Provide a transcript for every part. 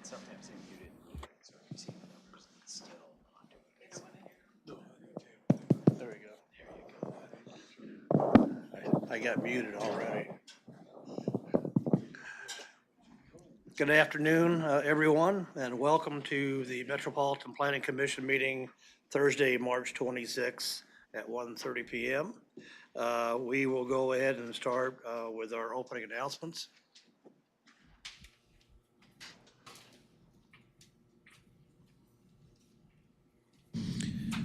Sometimes they mute it, so if you see the numbers, it's still not doing it. There we go. I got muted already. Good afternoon, everyone, and welcome to the Metropolitan Planning Commission meeting Thursday, March 26th at 1:30 p.m. We will go ahead and start with our opening announcements.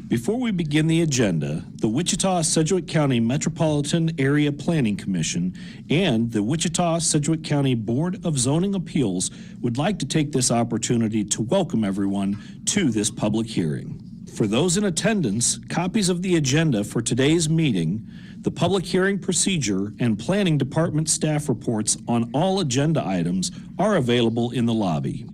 Before we begin the agenda, the Wichita-Sedgwick County Metropolitan Area Planning Commission and the Wichita-Sedgwick County Board of Zoning Appeals would like to take this opportunity to welcome everyone to this public hearing. For those in attendance, copies of the agenda for today's meeting, the public hearing procedure, and planning department staff reports on all agenda items are available in the lobby.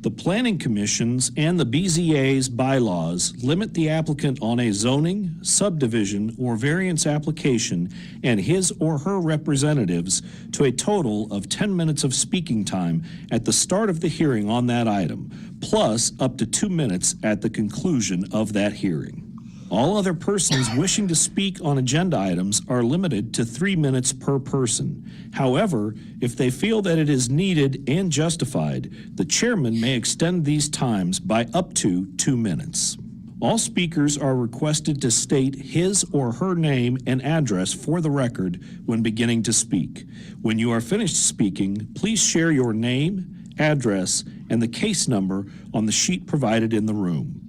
The Planning Commission's and the BZA's bylaws limit the applicant on a zoning, subdivision, or variance application and his or her representatives to a total of 10 minutes of speaking time at the start of the hearing on that item, plus up to 2 minutes at the conclusion of that hearing. All other persons wishing to speak on agenda items are limited to 3 minutes per person. However, if they feel that it is needed and justified, the chairman may extend these times by up to 2 minutes. All speakers are requested to state his or her name and address for the record when beginning to speak. When you are finished speaking, please share your name, address, and the case number on the sheet provided in the room.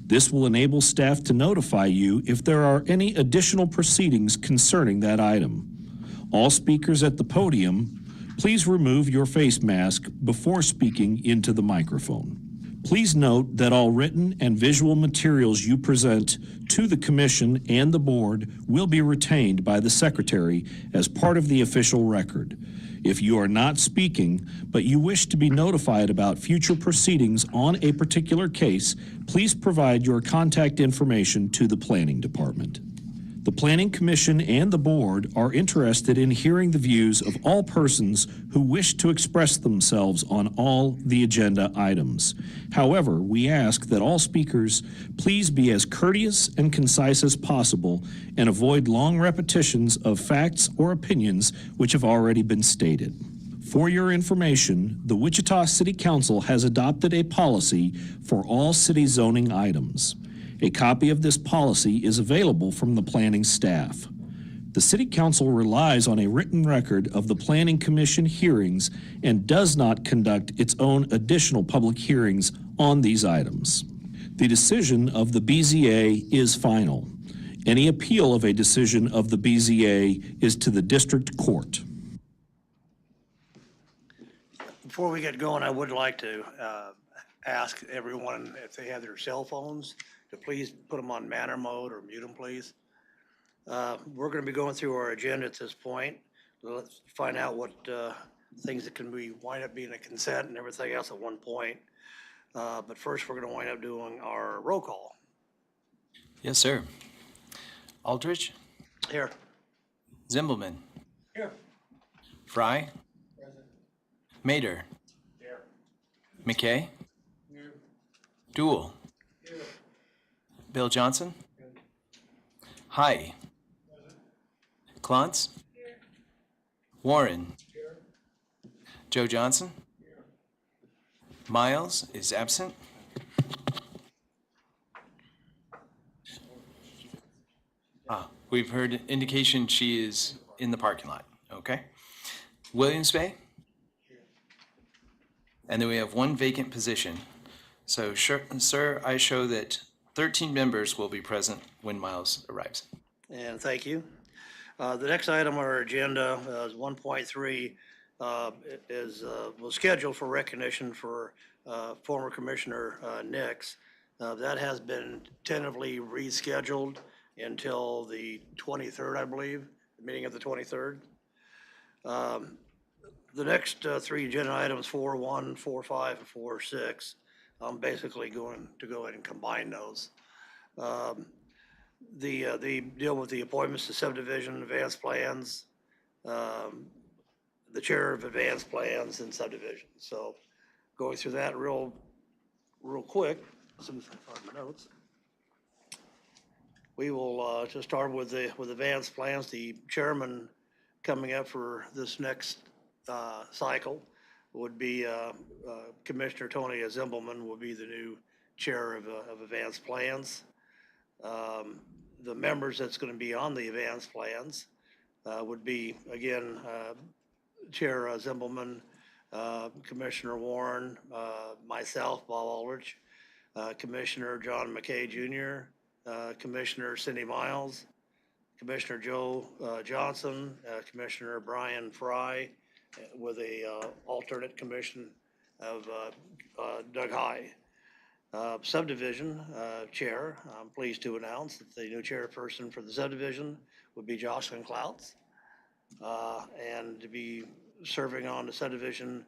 This will enable staff to notify you if there are any additional proceedings concerning that item. All speakers at the podium, please remove your face mask before speaking into the microphone. Please note that all written and visual materials you present to the Commission and the Board will be retained by the Secretary as part of the official record. If you are not speaking, but you wish to be notified about future proceedings on a particular case, please provide your contact information to the Planning Department. The Planning Commission and the Board are interested in hearing the views of all persons who wish to express themselves on all the agenda items. However, we ask that all speakers please be as courteous and concise as possible and avoid long repetitions of facts or opinions which have already been stated. For your information, the Wichita City Council has adopted a policy for all city zoning items. A copy of this policy is available from the planning staff. The City Council relies on a written record of the Planning Commission hearings and does not conduct its own additional public hearings on these items. The decision of the BZA is final. Any appeal of a decision of the BZA is to the district court. Before we get going, I would like to ask everyone if they have their cell phones to please put them on manner mode or mute them, please. We're going to be going through our agenda at this point. Let's find out what things that can wind up being a consent and everything else at one point. But first, we're gonna wind up doing our roll call. Yes, sir. Aldrich, Here. Zimbelman, Here. Fry, Mater, McKay, Dool, Bill Johnson, Hi, Klontz, Warren, Joe Johnson, Miles is absent. We've heard indication she is in the parking lot. Okay. Williams Bay. And then we have one vacant position. So, sir, I show that 13 members will be present when Miles arrives. And thank you. The next item on our agenda is 1.3, was scheduled for recognition for former Commissioner Nix. That has been tentatively rescheduled until the 23rd, I believe, the meeting of the 23rd. The next three agenda items, 4.1, 4.5, and 4.6, I'm basically going to go ahead and combine those. They deal with the appointments to subdivision, advanced plans, the chair of advanced plans and subdivision. So going through that real quick, as soon as I find my notes. We will just start with advanced plans. The chairman coming up for this next cycle would be Commissioner Tony Zimbelman will be the new chair of advanced plans. The members that's going to be on the advanced plans would be, again, Chair Zimbelman, Commissioner Warren, myself, Bob Aldrich, Commissioner John McKay Jr., Commissioner Cindy Miles, Commissioner Joe Johnson, Commissioner Brian Fry, with a alternate commission of Doug High. Subdivision chair, I'm pleased to announce that the new chairperson for the subdivision would be Jocelyn Clouts. And to be serving on the subdivision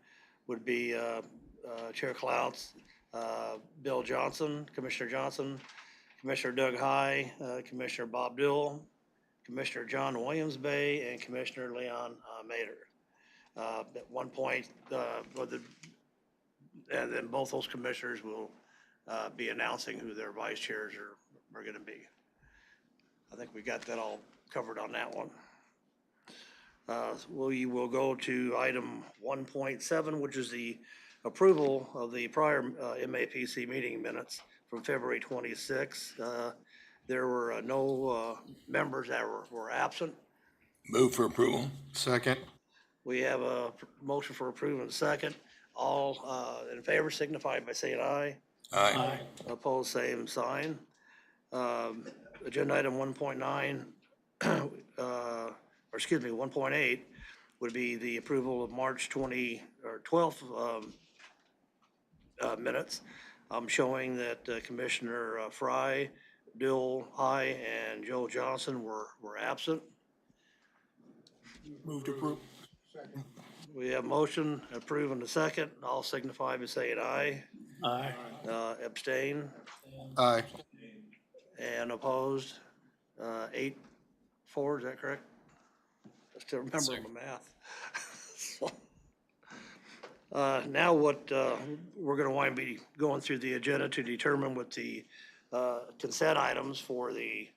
would be Chair Clouts, Bill Johnson, Commissioner Johnson, Commissioner Doug High, Commissioner Bob Dill, Commissioner John Williams Bay, and Commissioner Leon Mater. At one point, and then both those commissioners will be announcing who their vice chairs are going to be. I think we got that all covered on that one. We will go to item 1.7, which is the approval of the prior MAPC meeting minutes from February 26. There were no members that were absent. Move for approval. Second. We have a motion for approval and a second. All in favor signify by saying aye. Aye. Opposed, same sign. Agenda item 1.9, or excuse me, 1.8 would be the approval of March 12th minutes. I'm showing that Commissioner Fry, Bill High, and Joe Johnson were absent. Move to approve. We have motion approved in a second. All signify by saying aye. Aye. Abstain Aye. and opposed. 8-4, is that correct? I still remember the math. So, now what we're going to want to be going through the agenda to determine what the consent items for the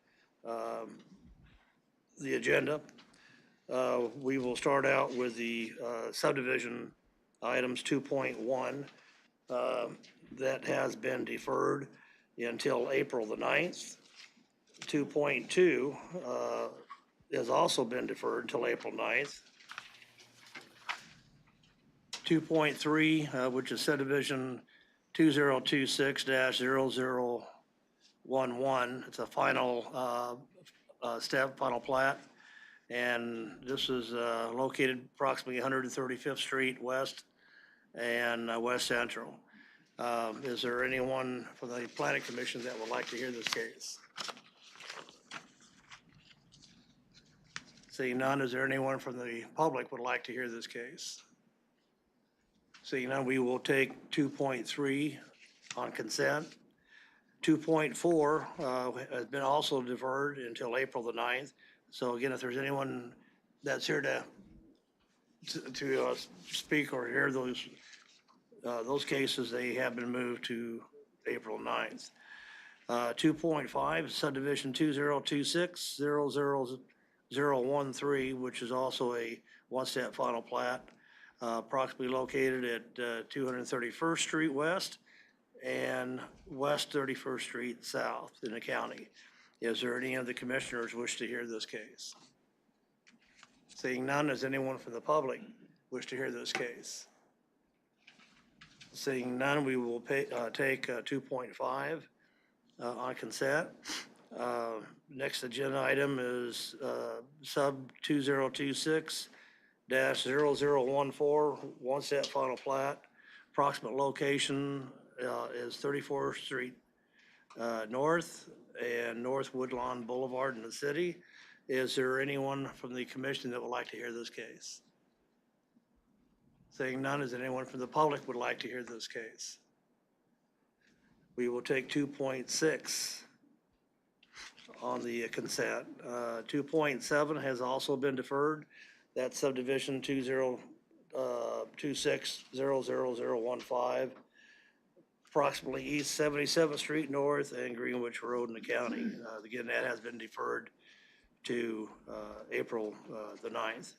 agenda. We will start out with the subdivision items 2.1 that has been deferred until April the 9th. 2.2 has also been deferred until April 9th. 2.3, which is subdivision 2026-0011. It's a final step, final plat. And this is located approximately 135th Street West and West Central. Is there anyone from the Planning Commission that would like to hear this case? Seeing none, is there anyone from the public would like to hear this case? Seeing none, we will take 2.3 on consent. 2.4 has been also deferred until April the 9th. So again, if there's anyone that's here to speak or hear those cases, they have been moved to April 9th. 2.5, subdivision 2026-00013, which is also a one-step final plat, approximately located at 231st Street West and West 31st Street South in the county. Is there any of the commissioners wish to hear this case? Seeing none, does anyone from the public wish to hear this case? Seeing none, we will take 2.5 on consent. Next agenda item is sub 2026-0014, one step final plat. Approximate location is 34th Street North and North Woodlawn Boulevard in the city. Is there anyone from the commission that would like to hear this case? Seeing none, is there anyone from the public would like to hear this case? We will take 2.6 on the consent. 2.7 has also been deferred. That's subdivision 2026-00015, approximately East 77th Street North and Greenwich Road in the county. Again, that has been deferred to April the 9th.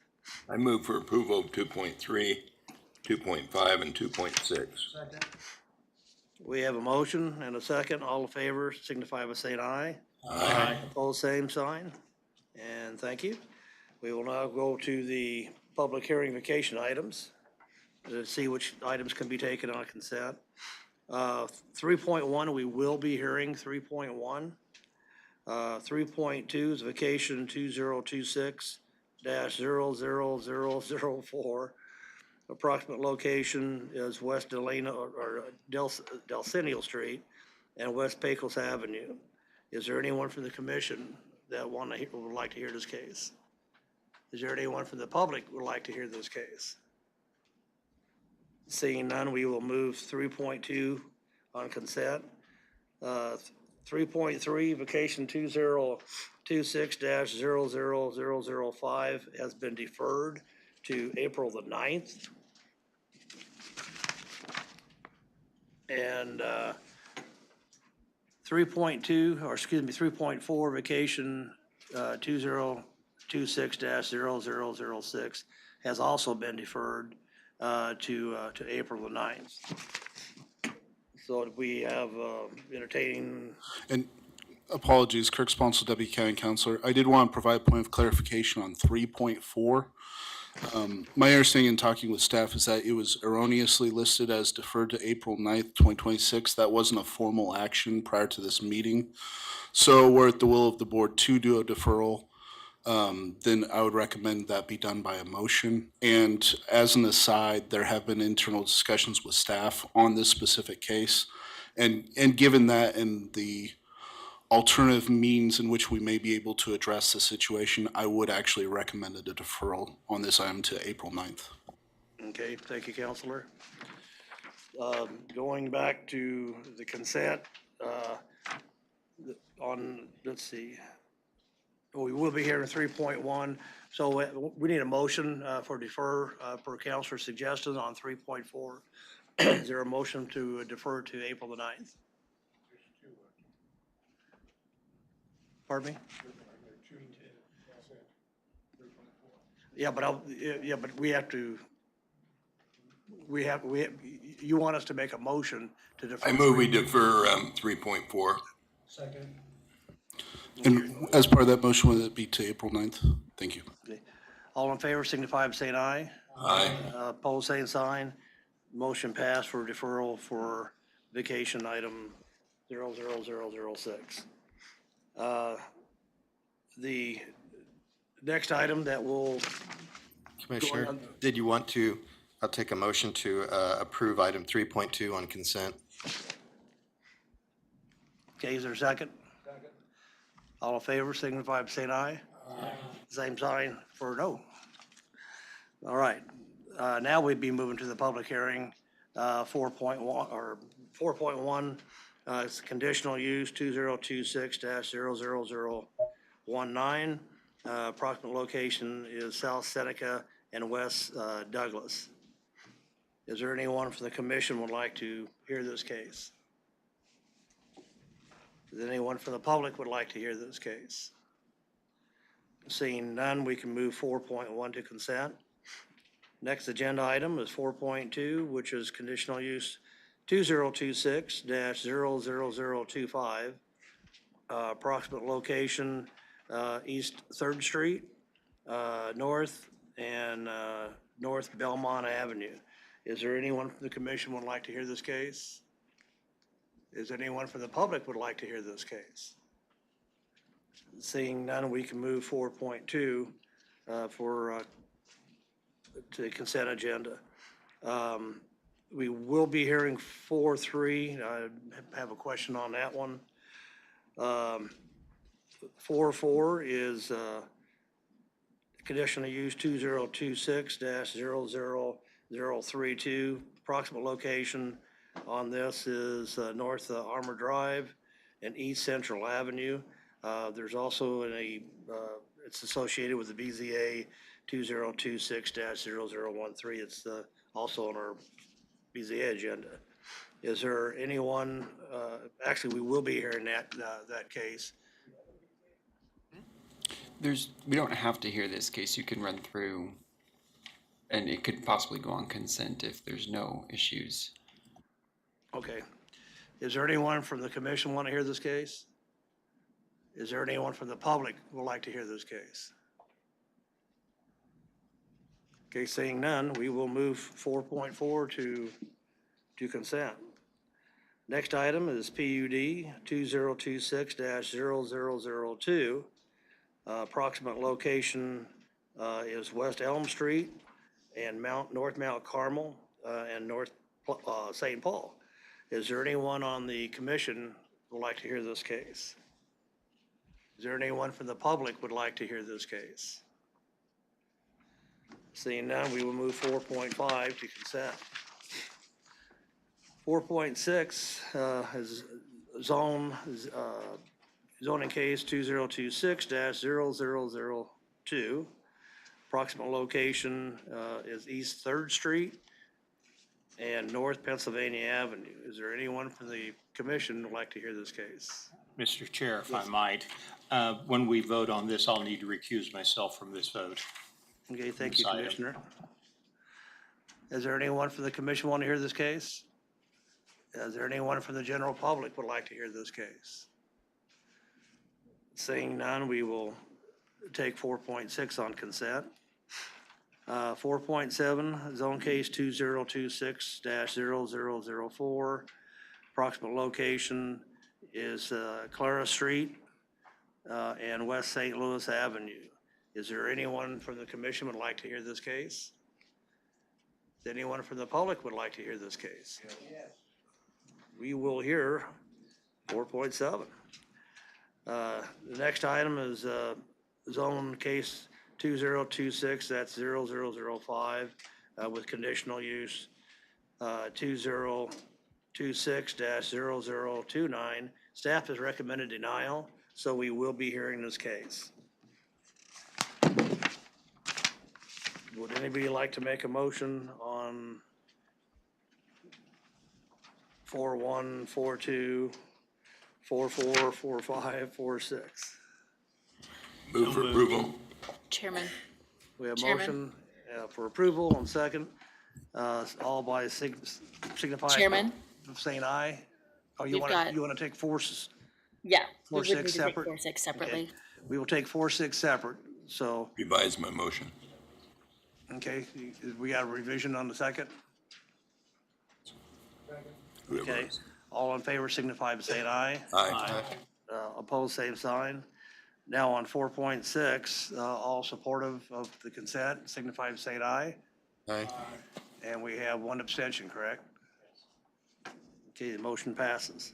I move for approval of 2.3, 2.5, and 2.6. We have a motion and a second. All in favor signify by saying aye. Aye. Opposed, same sign. And thank you. We will now go to the public hearing vacation items to see which items can be taken on consent. 3.1, we will be hearing 3.1. 3.2 is vacation 2026-00004. Approximate location is West Delano or Delcennial Street and West Pecos Avenue. Is there anyone from the commission that would like to hear this case? Is there anyone from the public who would like to hear this case? Seeing none, we will move 3.2 on consent. 3.3, vacation 2026-00005 has been deferred to April the 9th. And 3.4, vacation 2026-0006 has also been deferred to April the 9th. So we have entertaining. And apologies, Kirk Sponsel, Deputy County Councilor. I did want to provide a point of clarification on 3.4. My understanding in talking with staff is that it was erroneously listed as deferred to April 9th, 2026. That wasn't a formal action prior to this meeting. So we're at the will of the board to do a deferral. Then I would recommend that be done by a motion. And as an aside, there have been internal discussions with staff on this specific case. And given that and the alternative means in which we may be able to address the situation, I would actually recommend a deferral on this item to April 9th. Okay, thank you, Counselor. Going back to the consent, let's see. We will be here in 3.1, so we need a motion for defer per Counselor's suggestion on 3.4. Is there a motion to defer to April the 9th? Pardon me? Yeah, but we have to. You want us to make a motion to defer? I move we defer 3.4. Second. And as part of that motion, would it be to April 9th? Thank you. Okay. All in favor signify by saying aye. Aye. Opposed, same sign. Motion passed for deferral for vacation item 00006. The next item that will. Commissioner, did you want to, I'll take a motion to approve item 3.2 on consent. Okay, is there a second? Second. All in favor signify by saying aye. Aye. Same sign for no. All right. Now we'd be moving to the public hearing, 4.1, or 4.1, it's conditional use 2026-00019. Approximate location is South Seneca and West Douglas. Is there anyone from the commission would like to hear this case? Is anyone from the public would like to hear this case? Seeing none, we can move 4.1 to consent. Next agenda item is 4.2, which is conditional use 2026-00025. Approximate location, East 3rd Street, North and North Belmont Avenue. Is there anyone from the commission would like to hear this case? Is anyone from the public would like to hear this case? Seeing none, we can move 4.2 to the consent agenda. We will be hearing 4.3. I have a question on that one. 4.4 is conditional use 2026-00032. Approximate location on this is North Armor Drive and East Central Avenue. There's also it's associated with the BZA 2026-0013. It's also on our BZA agenda. Is there anyone, actually, we will be hearing that case. We don't have to hear this case. You can run through, and it could possibly go on consent if there's no issues. Okay. Is there anyone from the commission want to hear this case? Is there anyone from the public who would like to hear this case? Okay, seeing none, we will move 4.4 to consent. Next item is PUD 2026-0002. Approximate location is West Elm Street and North Mount Carmel and North St. Paul. Is there anyone on the commission who would like to hear this case? Is there anyone from the public would like to hear this case? Seeing none, we will move 4.5 to consent. 4.6 is zoning case 2026-0002. Approximate location is East 3rd Street and North Pennsylvania Avenue. Is there anyone from the commission who would like to hear this case? Mr. Chair, if I might, when we vote on this, I'll need to recuse myself from this vote. Okay, thank you, This item. Commissioner. Is there anyone from the commission want to hear this case? Is there anyone from the general public would like to hear this case? Seeing none, we will take 4.6 on consent. 4.7, zone case 2026-0004. Approximate location is Clara Street and West St. Louis Avenue. Is there anyone from the commission would like to hear this case? Is anyone from the public would like to hear this case? Yes. We will hear 4.7. The next item is zone case 2026, that's 0005, with conditional use 2026-0029. Staff has recommended denial, so we will be hearing this case. Would anybody like to make a motion on 4.1, 4.2, 4.4, 4.5, 4.6? Move for approval. Chairman, We have Chairman. motion for approval on second, all by signify. Chairman. Of saying aye. Oh, you You've want got- to take four, yeah. we Four, would six need to take separate? 4, 6 separately. we will take 4.6 separate, so, Revise my motion. okay, we got a revision on the second? Whoever Okay, it is. all in favor signify by saying aye. Aye. Opposed, same sign. Now on 4.6, all supportive of the consent signify by saying aye. Aye. And we have one abstention, correct? Okay, the motion passes.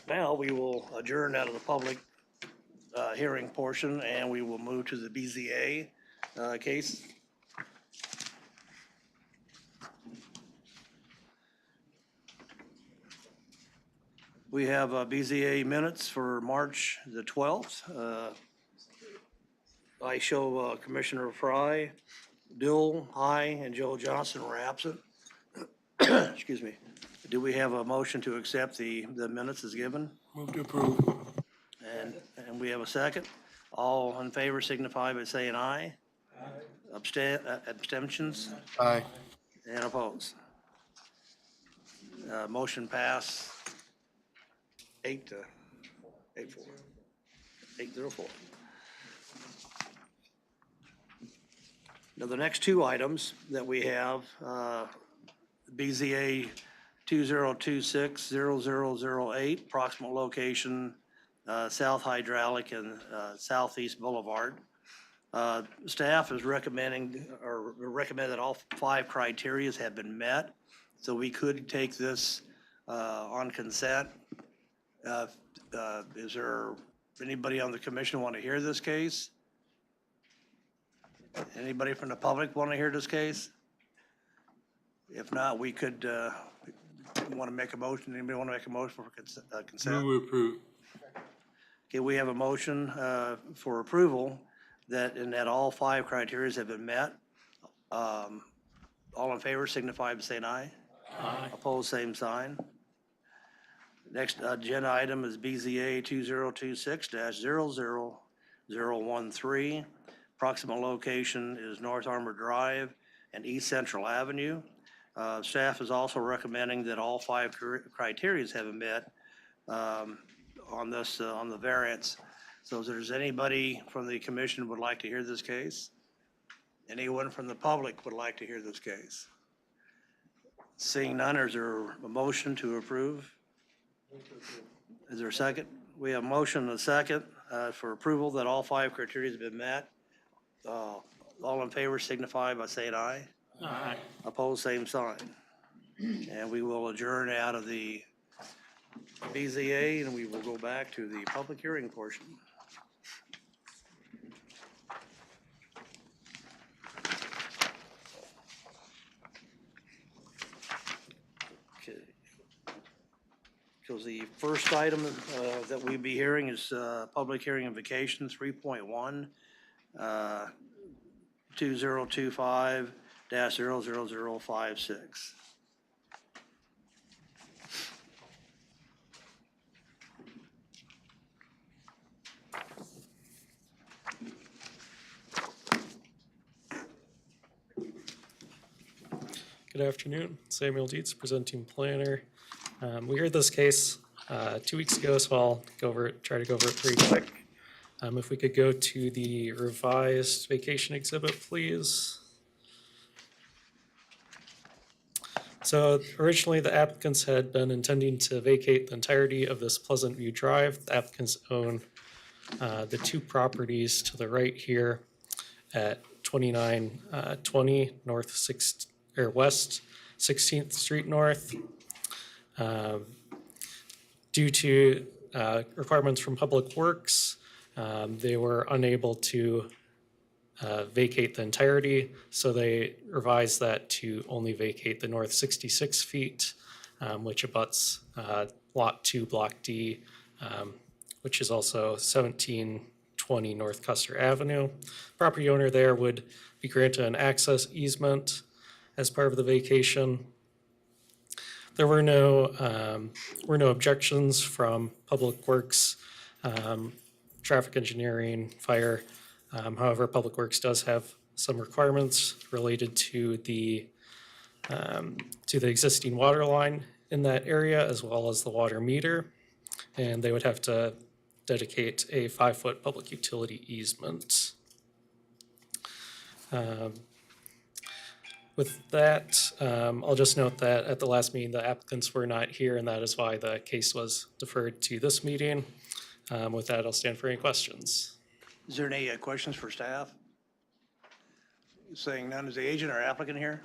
Now we will adjourn out of the public hearing portion, and we will move to the BZA Case? We have BZA minutes for March the 12th. I show Commissioner Fry, Bill High, and Joe Johnson were absent. Excuse me. Do we have a motion to accept the minutes as given? Move to approve. And we have a second. All in favor signify by saying aye. Abstentions Aye. and opposed. Motion pass 8-4. 804. Now, the next two items that we have, BZA 2026-0008, proximal location, South Hydraulic and Southeast Boulevard. Staff is recommend that all 5 criterias have been met, so we could take this on consent. Is there anybody on the commission want to hear this case? Anybody from the public want to hear this case? If not, we could, want to make a motion. Anybody want to make a motion for consent? Move to approve. Okay, we have a motion for approval that all 5 criteria have been met. All in favor signify by saying aye. Aye. Opposed, same sign. Next agenda item is BZA 2026-00013. Proximal location is North Armor Drive and East Central Avenue. Staff is also recommending that all 5 criteria have been met on this, on the variance. So if there's anybody from the commission would like to hear this case? Anyone from the public would like to hear this case? Seeing none, is there a motion to approve? Is there a second? We have a motion and a second for approval that all 5 criteria have been met. All in favor signify by saying aye. Aye. Opposed, same sign. And we will adjourn out of the BZA and we will go back to the public hearing portion. Okay. Because the first item that we'll be hearing is public hearing on vacation 3.1. 2025-00056. Good afternoon, Samuel Dietz, presenting planner. We heard this case 2 weeks ago, so I'll try to go over it pretty quick. If we could go to the revised vacation exhibit, please. So originally, the applicants had been intending to vacate the entirety of this Pleasant View Drive. The applicants own the 2 properties to the right here at 2920 West 16th Street North. Due to requirements from Public Works, they were unable to vacate the entirety, so they revised that to only vacate the north 66 feet, which abuts Lot 2, Block D, which is also 1720 North Custer Avenue. Property owner there would be granted an access easement as part of the vacation. There were no objections from Public Works, traffic engineering, fire. However, Public Works does have some requirements related to the existing water line in that area, as well as the water meter, and they would have to dedicate a 5-foot public utility easement. With that, I'll just note that at the last meeting, the applicants were not here, and that is why the case was deferred to this meeting. With that, I'll stand for any questions. Is there any questions for staff? Saying none, is the agent or applicant here?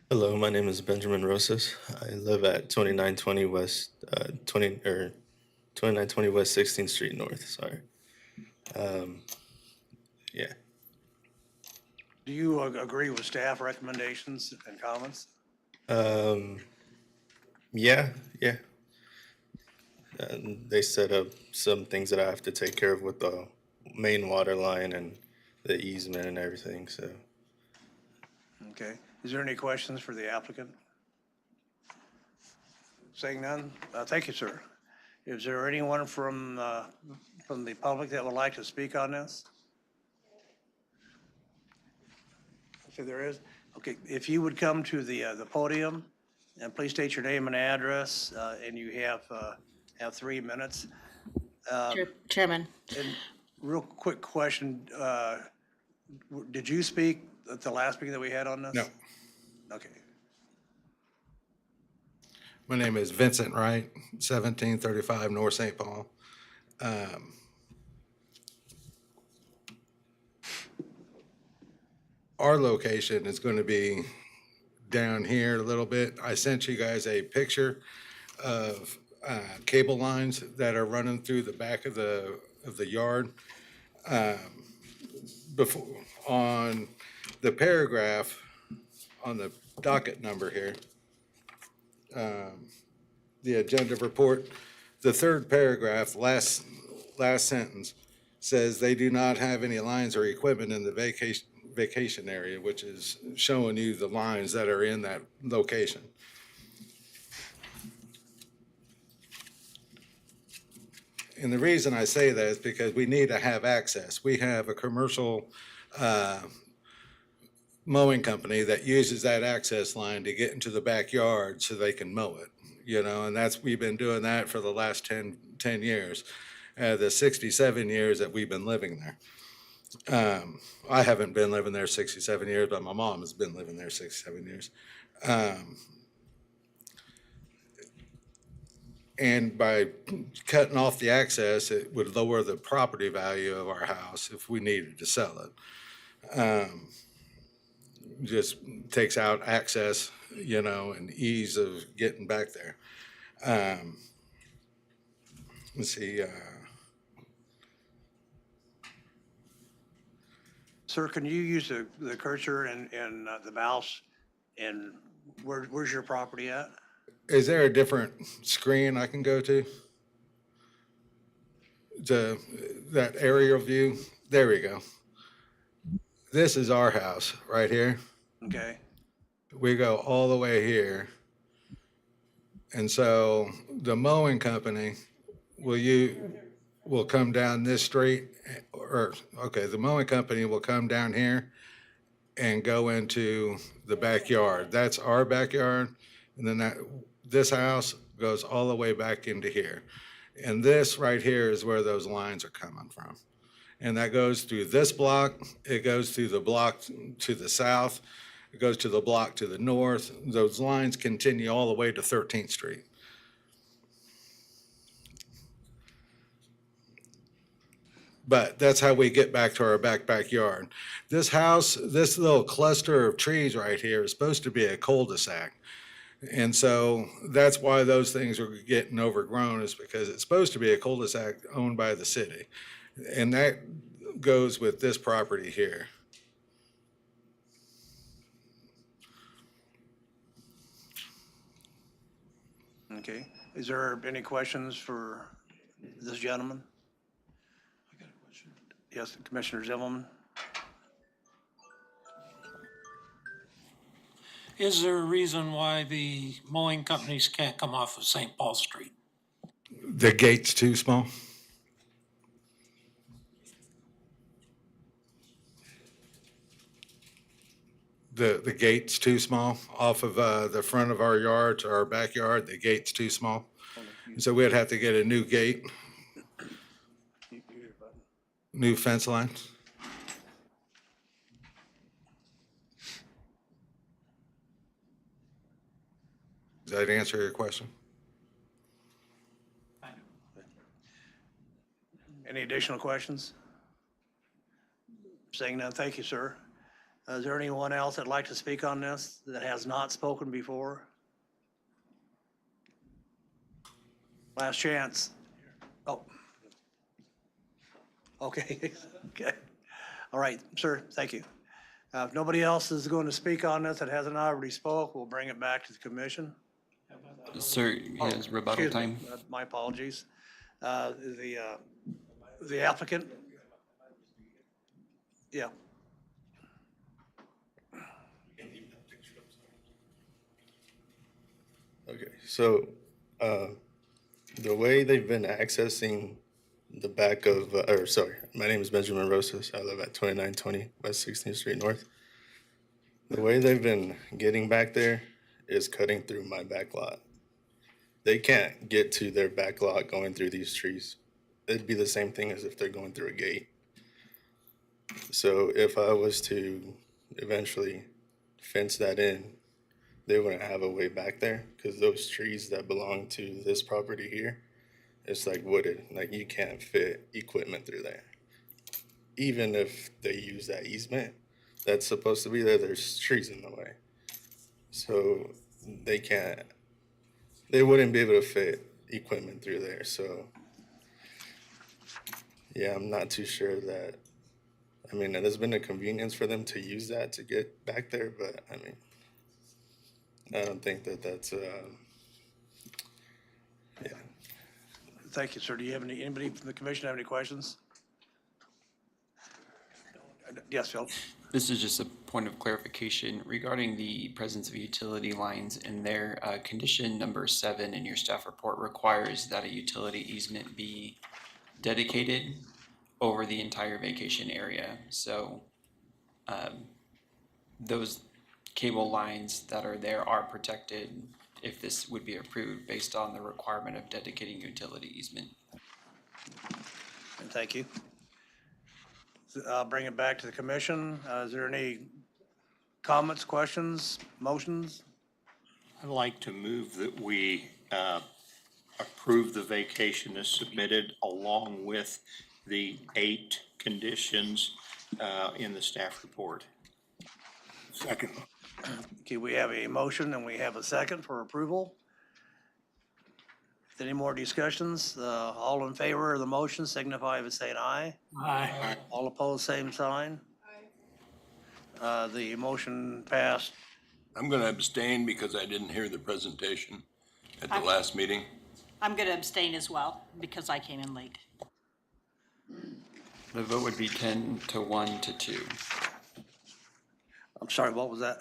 Hello, my name is Benjamin Rosas. I live at 2920 West, 2920 West 16th Street North, sorry. Yeah. Do you agree with staff recommendations and comments? Yeah. They set up some things that I have to take care of with the main water line and the easement and everything, so. Okay. Is there any questions for the applicant? Saying none, thank you, sir. Is there anyone from the public that would like to speak on this? Okay, there is. Okay, if you would come to the podium and please state your name and address, and you have 3 minutes. Chairman, And real quick question, did you speak at the last meeting that we had on this? No. Okay. My name is Vincent Wright, 1735 North St. Paul. Our location is going to be down here a little bit. I sent you guys a picture of cable lines that are running through the back of the yard. Before, on the paragraph on the docket number here, the agenda report, the third paragraph, last sentence, says they do not have any lines or equipment in the vacation area, which is showing you the lines that are in that location. And the reason I say that is because we need to have access. We have a commercial mowing company that uses that access line to get into the backyard so they can mow it, you know, and we've been doing that for the last 10 years, the 67 years that we've been living there. I haven't been living there 67 years, but my mom has been living there 67 years. And by cutting off the access, it would lower the property value of our house if we needed to sell it. Just takes out access, you know, and ease of getting back there. Let's see. Sir, can you use the cursor and the mouse, and where's your property at? Is there a different screen I can go to? That aerial view? There we go. This is our house right here. Okay. We go all the way here. And so the mowing company will come down this street, the mowing company will come down here and go into the backyard. That's our backyard. And then this house goes all the way back into here. And this right here is where those lines are coming from. And that goes through this block. It goes through the block to the south. It goes to the block to the north. Those lines continue all the way to 13th Street. But that's how we get back to our backyard. This house, this little cluster of trees right here is supposed to be a cul-de-sac. And so that's why those things are getting overgrown, is because it's supposed to be a cul-de-sac owned by the city. And that goes with this property here. Okay. Is there any questions for this gentleman? I got a question. Yes, Commissioner Zimmelman. Is there a reason why the mowing companies can't come off of St. Paul Street? The gate's too small. The gate's too small off of the front of our yard to our backyard. The gate's too small. So we'd have to get a new gate, new fence lines. Does that answer your question? Any additional questions? Saying none, thank you, sir. Is there anyone else that'd like to speak on this that has not spoken before? Last chance. Oh. Okay, okay. All right, sir, thank you. If nobody else is going to speak on this that hasn't already spoke, we'll bring it back to the commission. Sir, yes, rebuttal Excuse me, time. My apologies. The applicant? Yeah. Okay, so, the way they've been accessing the back of, my name is Benjamin Rosas. I live at 2920 West 16th Street North. The way they've been getting back there is cutting through my back lot. They can't get to their back lot going through these trees. It'd be the same thing as if they're going through a gate. So if I was to eventually fence that in, they wouldn't have a way back there because those trees that belong to this property here, it's like wooded, like you can't fit equipment through there. Even if they use that easement that's supposed to be there, there's trees in the way. So they wouldn't be able to fit equipment through there. So yeah, I'm not too sure that, I mean, there's been a convenience for them to use that to get back there, but I mean, I don't think that's, yeah. Thank you, sir. Do you have anybody from the commission have any questions? Yes, Phil. This is just a point of clarification regarding the presence of utility lines in there. Condition number 7 in your staff report requires that a utility easement be dedicated over the entire vacation area. So those cable lines that are there are protected if this would be approved based on the requirement of dedicating utility easement. And thank you. I'll bring it back to the commission. Is there any comments, questions, motions? I'd like to move that we approve the vacation as submitted along with the 8 conditions in the staff report. Second. Okay, we have a motion and we have a second for approval. Any more discussions? All in favor of the motion signify by saying aye. Aye. All opposed, same sign. The motion passed. I'm going to abstain because I didn't hear the presentation at the last meeting. I'm going to abstain as well because I came in late. The vote would be 10 to 1 to 2. I'm sorry, what was that?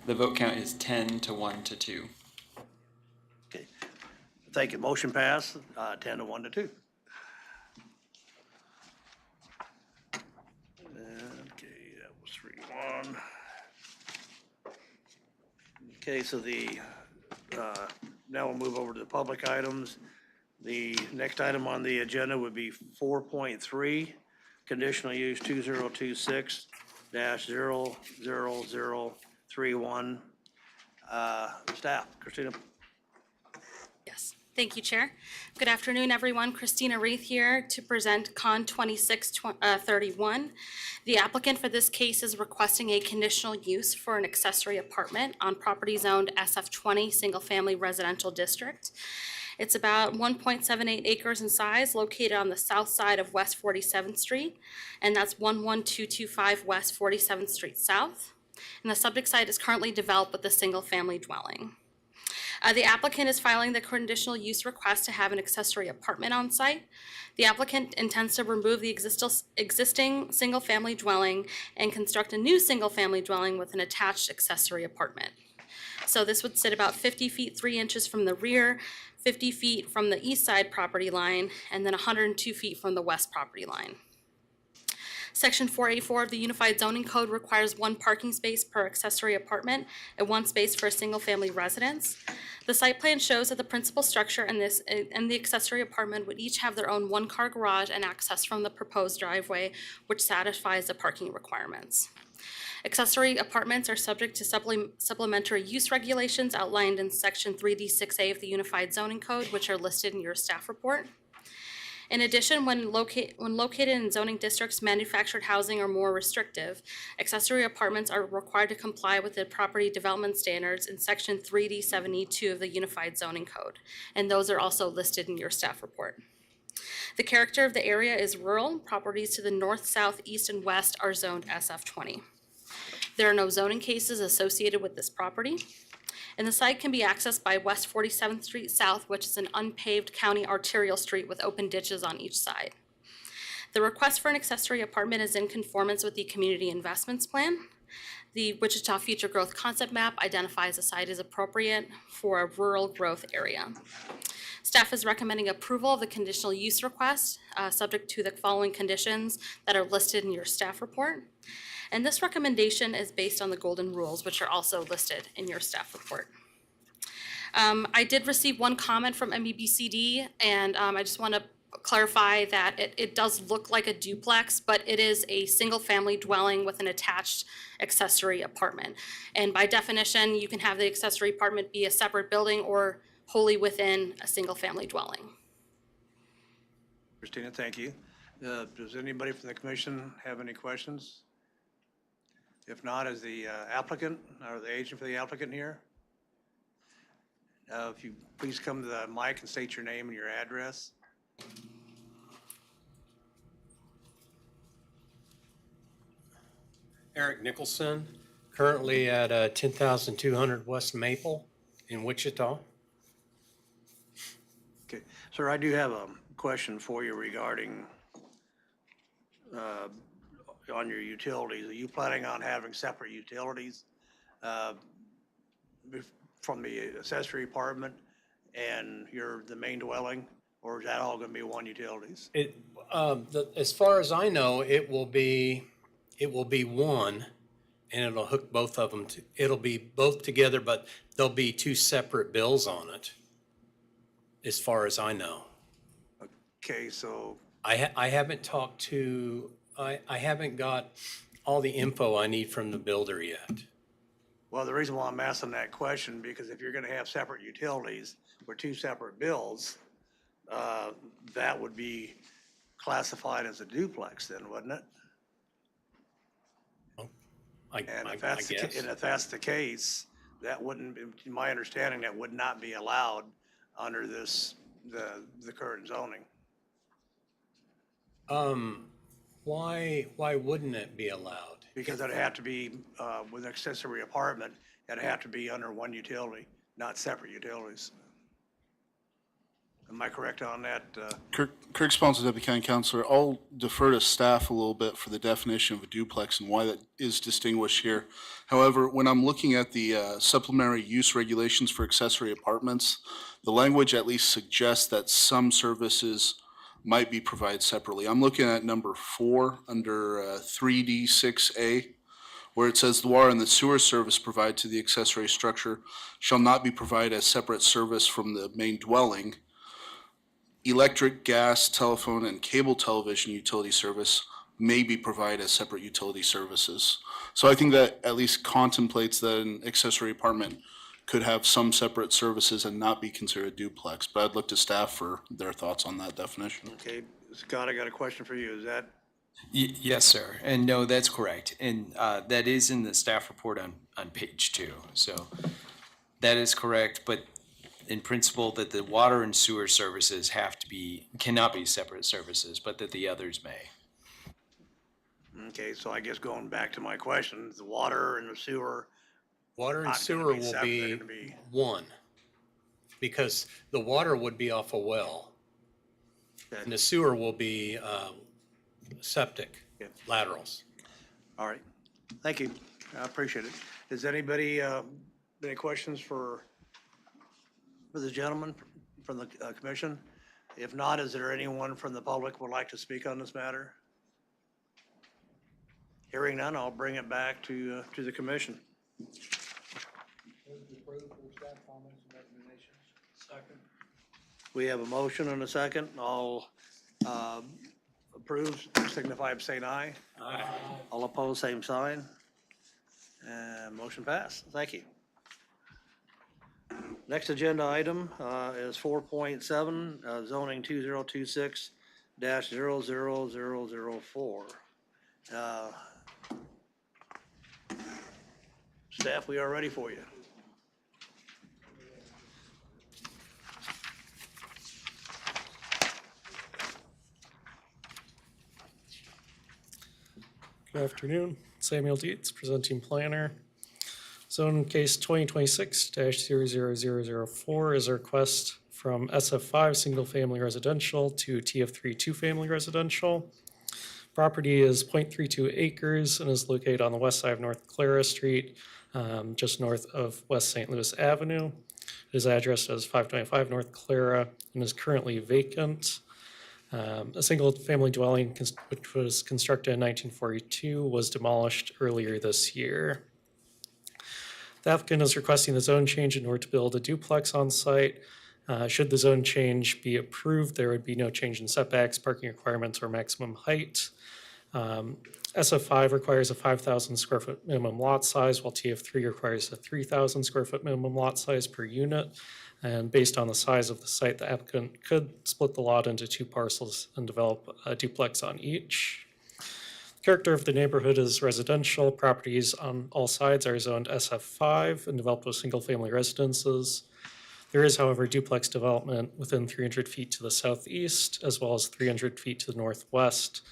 The vote count is 10 to 1 to 2. Okay. Thank you. Motion passed, 10 to 1 to 2. Okay, that was 3-1. Okay, so now we'll move over to the public items. The next item on the agenda would be 4.3, conditional use 2026-00031. Staff, Christina. Yes, thank you, Chair. Good afternoon, everyone. Christina Reith here to present Con 2631. The applicant for this case is requesting a conditional use for an accessory apartment on property zoned SF20 Single Family Residential District. It's about 1.78 acres in size, located on the south side of West 47th Street, and that's 11225 West 47th Street South. And the subject site is currently developed with a single-family dwelling. The applicant is filing the conditional use request to have an accessory apartment on site. The applicant intends to remove the existing single-family dwelling and construct a new single-family dwelling with an attached accessory apartment. So this would sit about 50 feet 3 inches from the rear, 50 feet from the east side property line, and then 102 feet from the west property line. Section 484 of the Unified Zoning Code requires 1 parking space per accessory apartment and 1 space for a single-family residence. The site plan shows that the principal structure and the accessory apartment would each have their own 1-car garage and access from the proposed driveway, which satisfies the parking requirements. Accessory apartments are subject to supplementary use regulations outlined in Section 3D6A of the Unified Zoning Code, which are listed in your staff report. In addition, when located in zoning districts, manufactured housing are more restrictive. Accessory apartments are required to comply with the property development standards in Section 3D72 of the Unified Zoning Code, and those are also listed in your staff report. The character of the area is rural. Properties to the north, south, east, and west are zoned SF20. There are no zoning cases associated with this property. And the site can be accessed by West 47th Street South, which is an unpaved county arterial street with open ditches on each side. The request for an accessory apartment is in conformance with the Community Investments Plan. The Wichita Future Growth Concept Map identifies the site as appropriate for a rural growth area. Staff is recommending approval of the conditional use request, subject to the following conditions that are listed in your staff report. And this recommendation is based on the golden rules, which are also listed in your staff report. I did receive one comment from MEBCD, and I just want to clarify that it does look like a duplex, but it is a single-family dwelling with an attached accessory apartment. And by definition, you can have the accessory apartment be a separate building or wholly within a single-family dwelling. Christina, thank you. Does anybody from the commission have any questions? If not, is the applicant or the agent for the applicant here? If you please come to the mic and state your name and your address. Eric Nicholson, currently at 10,200 West Maple in Wichita. Okay, sir, I do have a question for you regarding on your utilities. Are you planning on having separate utilities from the accessory apartment and the main dwelling, or is that all going to be one utilities? As far as I know, it will be one, and it'll hook both of them. It'll be both together, but there'll be two separate bills on it, as far as I know. Okay, so I haven't talked to, I haven't got all the info I need from the builder yet. well, the reason why I'm asking that question, because if you're going to have separate utilities or two separate bills, that would be classified as a duplex then, wouldn't it? I guess. And if that's the case, that wouldn't, in my understanding, that would not be allowed under the current zoning. Why wouldn't it be allowed? Because it'd have to be, with an accessory apartment, it'd have to be under one utility, not separate utilities. Am I correct on that? Kirk Sponsor, Deputy County Councilor, I'll defer to staff a little bit for the definition of a duplex and why that is distinguished here. However, when I'm looking at the supplementary use regulations for accessory apartments, the language at least suggests that some services might be provided separately. I'm looking at number 4 under 3D6A, where it says the water and the sewer service provided to the accessory structure shall not be provided as separate service from the main dwelling. Electric, gas, telephone, and cable television utility service may be provided as separate utility services. So I think that at least contemplates that an accessory apartment could have some separate services and not be considered a duplex. But I'd look to staff for their thoughts on that definition. Okay, Scott, I got a question for you. Is that? Yes, sir. And no, that's correct. And that is in the staff report on page 2. So that is correct, but in principle that the water and sewer services cannot be separate services, but that the others may. Okay, so I guess going back to my question, the water and the sewer. Water and not gonna sewer be will separate, be they're gonna be- one, because the water would be off a well, and the sewer will be septic laterals. All right, thank you. I appreciate it. Does anybody, any questions for the gentleman from the commission? If not, is there anyone from the public who would like to speak on this matter? Hearing none, I'll bring it back to the commission. We have a motion and a second. All approved, signify by saying aye. Aye. All opposed, same sign. And motion passed. Thank you. Next agenda item is 4.7, zoning 2026 2022-0004. Staff, we are ready for you. Good afternoon. Samuel Dietz, presenting planner. Zone case 2026-00004 is a request from SF5 single-family residential to TF3 two-family residential. Property is 0.32 acres and is located on the west side of North Clara Street, just north of West St. Louis Avenue. It is addressed as 525 North Clara and is currently vacant. A single-family dwelling, which was constructed in 1942, was demolished earlier this year. The applicant is requesting the zone change in order to build a duplex on site. Should the zone change be approved, there would be no change in setbacks, parking requirements, or maximum height. SF5 requires a 5,000 square foot minimum lot size, while TF3 requires a 3,000 square foot minimum lot size per unit. And based on the size of the site, the applicant could split the lot into two parcels and develop a duplex on each. The character of the neighborhood is residential. Properties on all sides are zoned SF5 and developed with single-family residences. There is, however, duplex development within 300 feet to the southeast, as well as 300 feet to the northwest.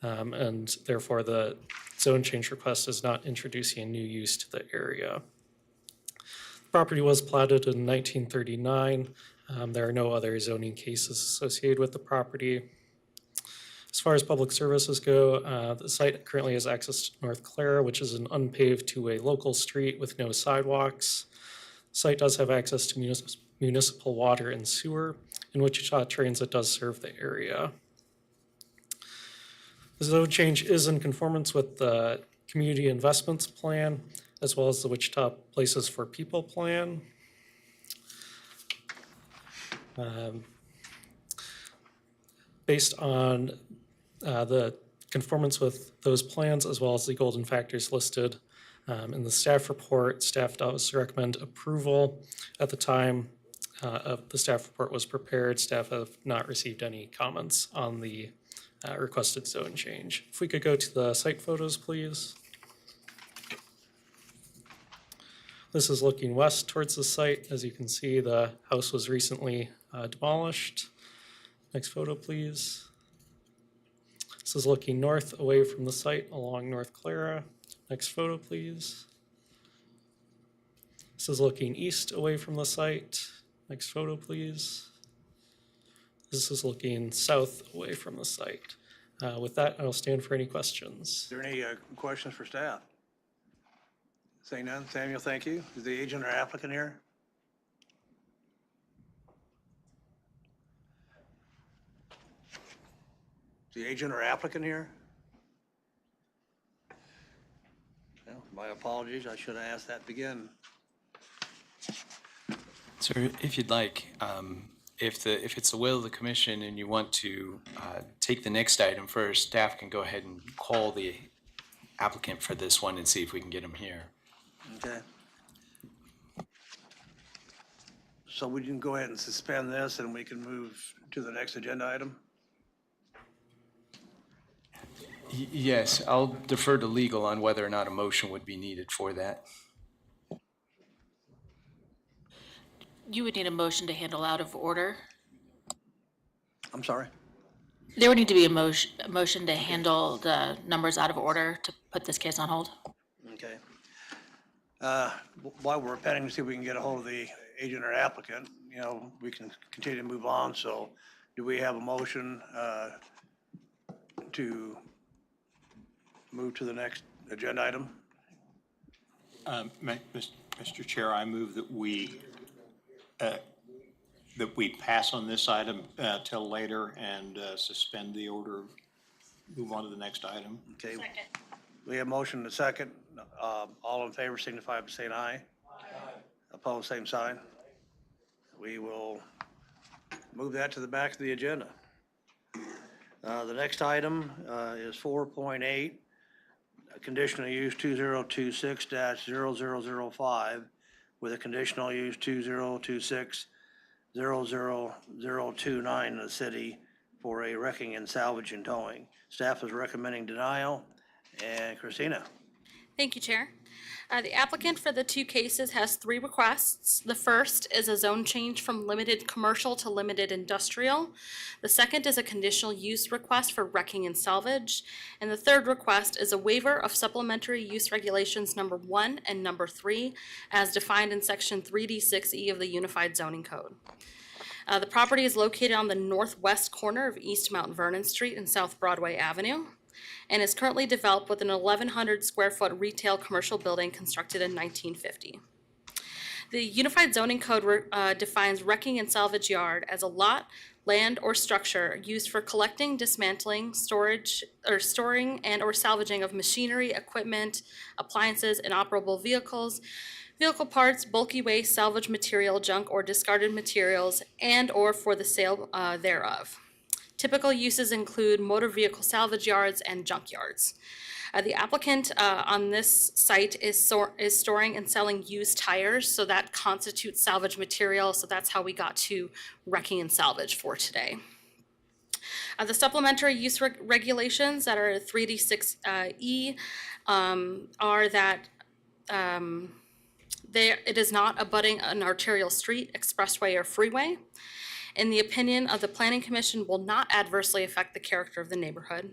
And therefore, the zone change request is not introducing a new use to the area. The property was platted in 1939. There are no other zoning cases associated with the property. As far as public services go, the site currently has access to North Clara, which is an unpaved two-way local street with no sidewalks. The site does have access to municipal water and sewer, and Wichita Transit does serve the area. The zone change is in conformance with the Community Investments Plan, as well as the Wichita Places for People Plan. Based on the conformance with those plans, as well as the golden factors listed in the staff report, staff does recommend approval. At the time of the staff report was prepared, staff have not received any comments on the requested zone change. If we could go to the site photos, please. This is looking west towards the site. As you can see, the house was recently demolished. Next photo, please. This is looking north away from the site along North Clara. Next photo, please. This is looking east away from the site. Next photo, please. This is looking south away from the site. With that, I'll stand for any questions. Is there any questions for staff? Saying none, Samuel, thank you. Is the agent or applicant here? Is the agent or applicant here? Well, my apologies, I should have asked that to begin. Sir, if you'd like, if it's the will of the commission and you want to take the next item first, staff can go ahead and call the applicant for this one and see if we can get him here. Okay. So we can go ahead and suspend this and we can move to the next agenda item? Yes, I'll defer to legal on whether or not a motion would be needed for that. You would need a motion to handle out of order. I'm sorry? There would need to be a motion to handle the numbers out of order to put this case on hold. Okay. While we're pending to see if we can get a hold of the agent or applicant, you know, we can continue to move on. So do we have a motion to move to the next agenda item? Mr. Chair, I move that we pass on this item till later and suspend the order, move on to the next item. Okay. Second. We have motion to second. All in favor signify by saying aye. Aye. Opposed, same sign. We will move that to the back of the agenda. The next item is 4.8, conditional use 2026-0005 with a conditional use 2026-00029 in the city for a wrecking and salvage and towing. Staff is recommending denial. And Christina? Thank you, Chair. The applicant for the two cases has three requests. The first is a zone change from limited commercial to limited industrial. The second is a conditional use request for wrecking and salvage. And the third request is a waiver of supplementary use regulations number 1 and number 3 as defined in section 3D6E of the Unified Zoning Code. The property is located on the northwest corner of East Mount Vernon Street and South Broadway Avenue, and is currently developed with an 1,100 square foot retail commercial building constructed in 1950. The Unified Zoning Code defines wrecking and salvage yard as a lot, land, or structure used for collecting, dismantling, storage, or storing and or salvaging of machinery, equipment, appliances, inoperable vehicles, vehicle parts, bulky waste, salvage material, junk, or discarded materials, and or for the sale thereof. Typical uses include motor vehicle salvage yards and junk yards. The applicant on this site is storing and selling used tires, so that constitutes salvage material, so that's how we got to wrecking and salvage for today. The supplementary use regulations that are 3D6E are that it is not abutting an arterial street, expressway, or freeway. In the opinion of the Planning Commission, will not adversely affect the character of the neighborhood,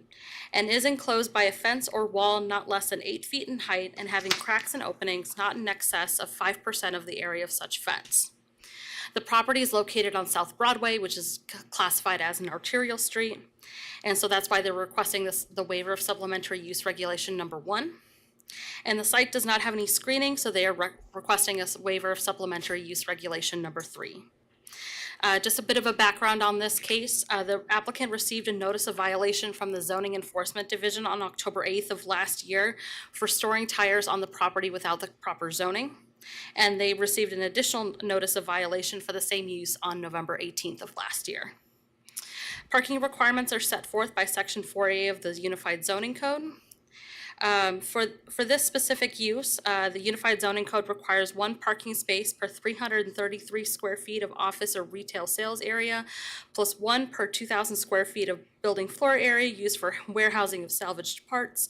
and is enclosed by a fence or wall not less than 8 feet in height and having cracks and openings not in excess of 5% of the area of such fence. The property is located on South Broadway, which is classified as an arterial street, and so that's why they're requesting the waiver of supplementary use regulation number 1. And the site does not have any screening, so they are requesting a waiver of supplementary use regulation number 3. Just a bit of a background on this case. The applicant received a notice of violation from the Zoning Enforcement Division on October 8th of last year for storing tires on the property without the proper zoning. And they received an additional notice of violation for the same use on November 18th of last year. Parking requirements are set forth by Section 4A of the Unified Zoning Code. For this specific use, the Unified Zoning Code requires 1 parking space per 333 square feet of office or retail sales area, plus 1 per 2,000 square feet of building floor area used for warehousing of salvaged parts,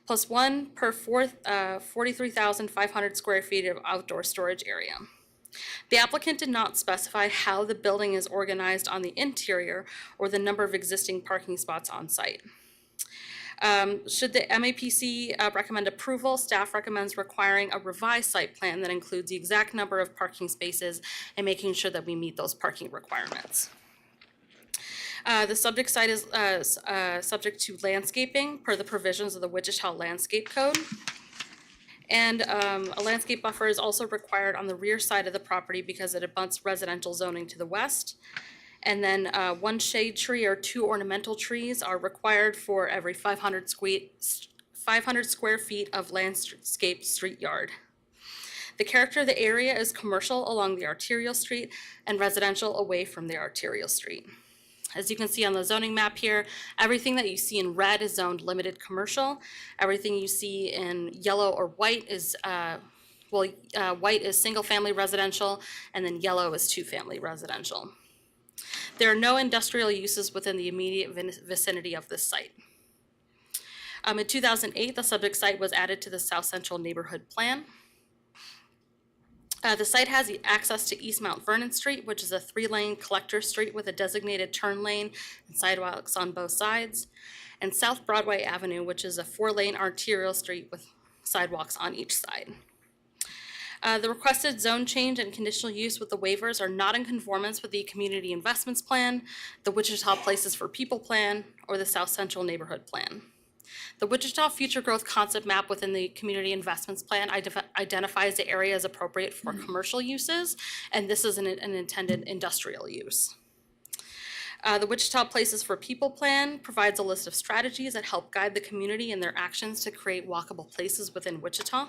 plus 1 per 43,500 square feet of outdoor storage area. The applicant did not specify how the building is organized on the interior or the number of existing parking spots on site. Should the MAPC recommend approval, staff recommends requiring a revised site plan that includes the exact number of parking spaces and making sure that we meet those parking requirements. The subject site is subject to landscaping per the provisions of the Wichita Landscape Code. And a landscape buffer is also required on the rear side of the property because it abuts residential zoning to the west. And then 1 shade tree or 2 ornamental trees are required for every 500 square feet of landscape street yard. The character of the area is commercial along the arterial street and residential away from the arterial street. As you can see on the zoning map here, everything that you see in red is zoned limited commercial. Everything you see in yellow or white is, white is single-family residential, and then yellow is 2-family residential. There are no industrial uses within the immediate vicinity of this site. In 2008, the subject site was added to the South Central Neighborhood Plan. The site has access to East Mount Vernon Street, which is a 3-lane collector street with a designated turn lane and sidewalks on both sides, and South Broadway Avenue, which is a 4-lane arterial street with sidewalks on each side. The requested zone change and conditional use with the waivers are not in conformance with the Community Investments Plan, the Wichita Places for People Plan, or the South Central Neighborhood Plan. The Wichita Future Growth Concept Map within the Community Investments Plan identifies the area as appropriate for commercial uses, and this is an intended industrial use. The Wichita Places for People Plan provides a list of strategies that help guide the community in their actions to create walkable places within Wichita.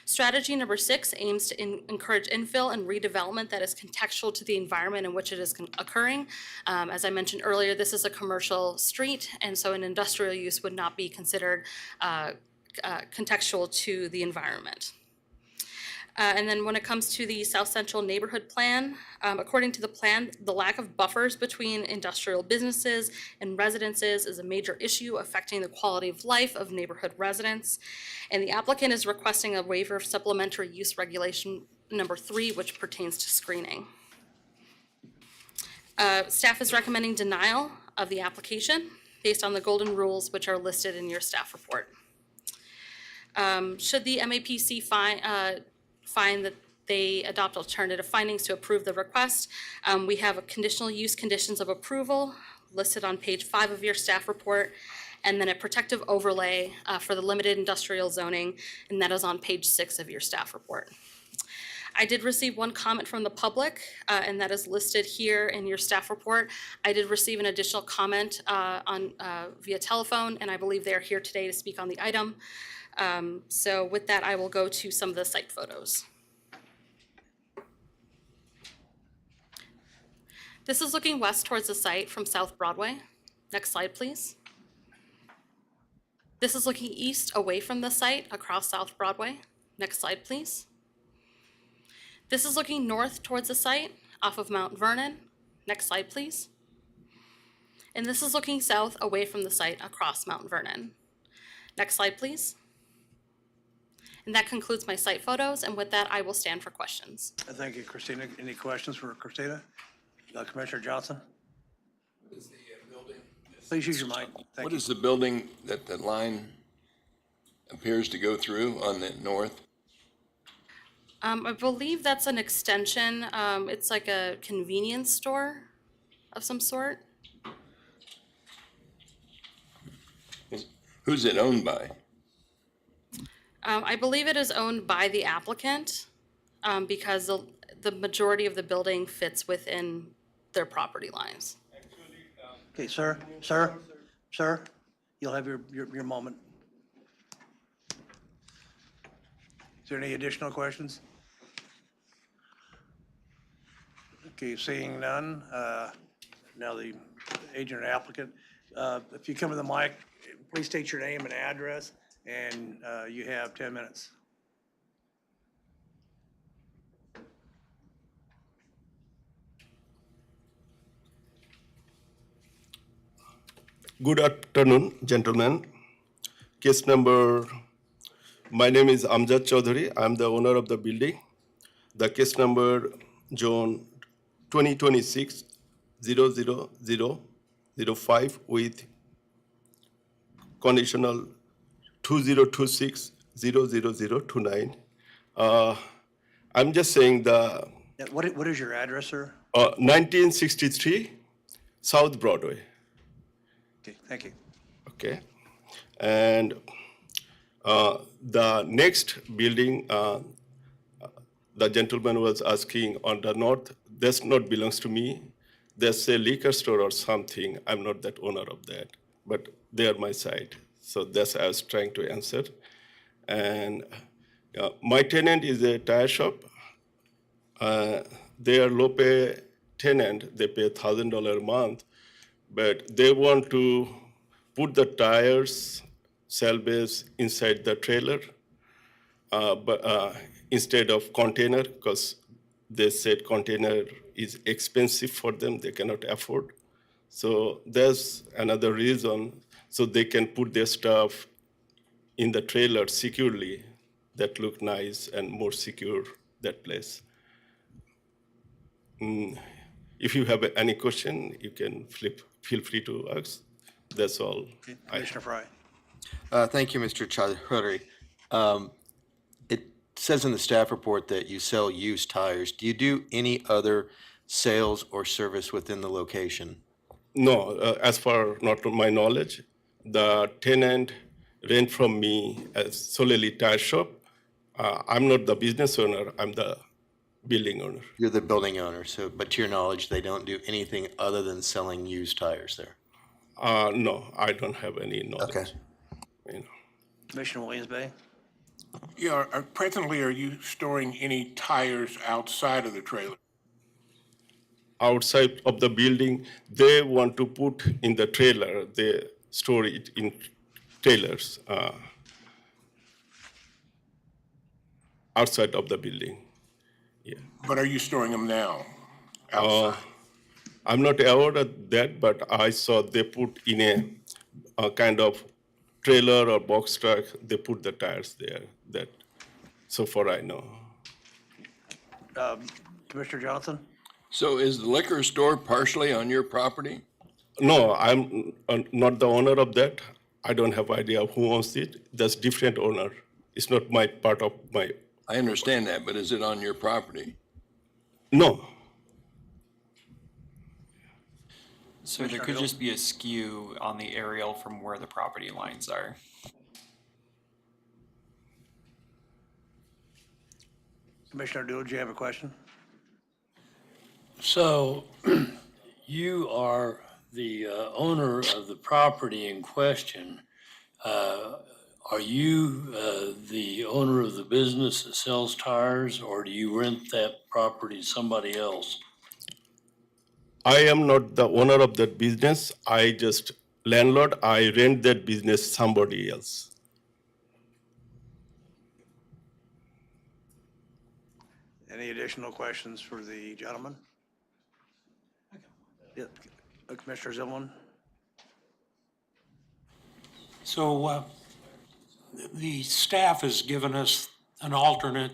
Strategy number 6 aims to encourage infill and redevelopment that is contextual to the environment in which it is occurring. As I mentioned earlier, this is a commercial street, and so an industrial use would not be considered contextual to the environment. And then when it comes to the South Central Neighborhood Plan, according to the plan, the lack of buffers between industrial businesses and residences is a major issue affecting the quality of life of neighborhood residents. And the applicant is requesting a waiver of supplementary use regulation number 3, which pertains to screening. Staff is recommending denial of the application based on the golden rules which are listed in your staff report. Should the MAPC find that they adopt alternative findings to approve the request, we have a conditional use conditions of approval listed on page 5 of your staff report, and then a protective overlay for the limited industrial zoning, and that is on page 6 of your staff report. I did receive one comment from the public, and that is listed here in your staff report. I did receive an additional comment via telephone, and I believe they are here today to speak on the item. So with that, I will go to some of the site photos. This is looking west towards the site from South Broadway. Next slide, please. This is looking east away from the site across South Broadway. Next slide, please. This is looking north towards the site off of Mount Vernon. Next slide, please. And this is looking south away from the site across Mount Vernon. Next slide, please. And that concludes my site photos, and with that, I will stand for questions. Thank you, Christina. Any questions for Christina? Commissioner Johnson? What is the building? Please use your mic. Thank What you. is the building that the line appears to go through on the north? I believe that's an extension. It's like a convenience store of some sort. Who's it owned by? I believe it is owned by the applicant because the majority of the building fits within their property lines. Okay, sir, you'll have your moment. Is there any additional questions? Okay, seeing none, now the agent or applicant, if you come to the mic, please state your name and address, and you have 10 minutes. Good afternoon, gentlemen. Case number, my name is Amjad Chaudhary. I'm the owner of the building. The case number, Zone 2026-00005 with conditional 2026-00029. I'm just saying the Yeah, what is your address, sir? 1963 South Broadway. Okay, thank you. Okay, and the next building, the gentleman was asking on the north, this not belongs to me. There's a liquor store or something. I'm not that owner of that, but they are my side. So that's I was trying to answer. And my tenant is a tire shop. They are low pay tenant. They pay $1,000 a month, but they want to put the tires, salvage inside the trailer, but instead of container, because they said container is expensive for them, they cannot afford. So there's another reason, so they can put their stuff in the trailer securely, that look nice and more secure, that place. If you have any question, you can feel free to ask. That's all. Okay, Commissioner Fry. Thank you, Mr. Chaudhary. It says in the staff report that you sell used tires. Do you do any other sales or service within the location? No, as far not to my knowledge, the tenant rent from me as solely tire shop. I'm not the business owner, I'm the building owner. You're the building owner, so, but to your knowledge, they don't do anything other than selling used tires there? No, I don't have any knowledge. Okay. You know. Commissioner Williams Bay. Yeah, presently, are you storing any tires outside of the trailer? Outside of the building, they want to put in the trailer, they store it in trailers. outside of the building. But are you storing them now? I'm not aware of that, but I saw they put in a kind of trailer or box truck, they put the tires there. That, so far I know. Commissioner Johnson? So is the liquor store partially on your property? No, I'm not the owner of that. I don't have idea who owns it. That's different owner. It's not my part of my. I understand that, but is it on your property? No. So there could just be a skew on the aerial from where the property lines are. Commissioner Dewey, do you have a question? So you are the owner of the property in question. Are you the owner of the business that sells tires, or do you rent that property to somebody else? I am not the owner of that business. I just landlord. I rent that business somebody else. Any additional questions for the gentleman? Yep. Commissioner Zimmerman? So the staff has given us an alternate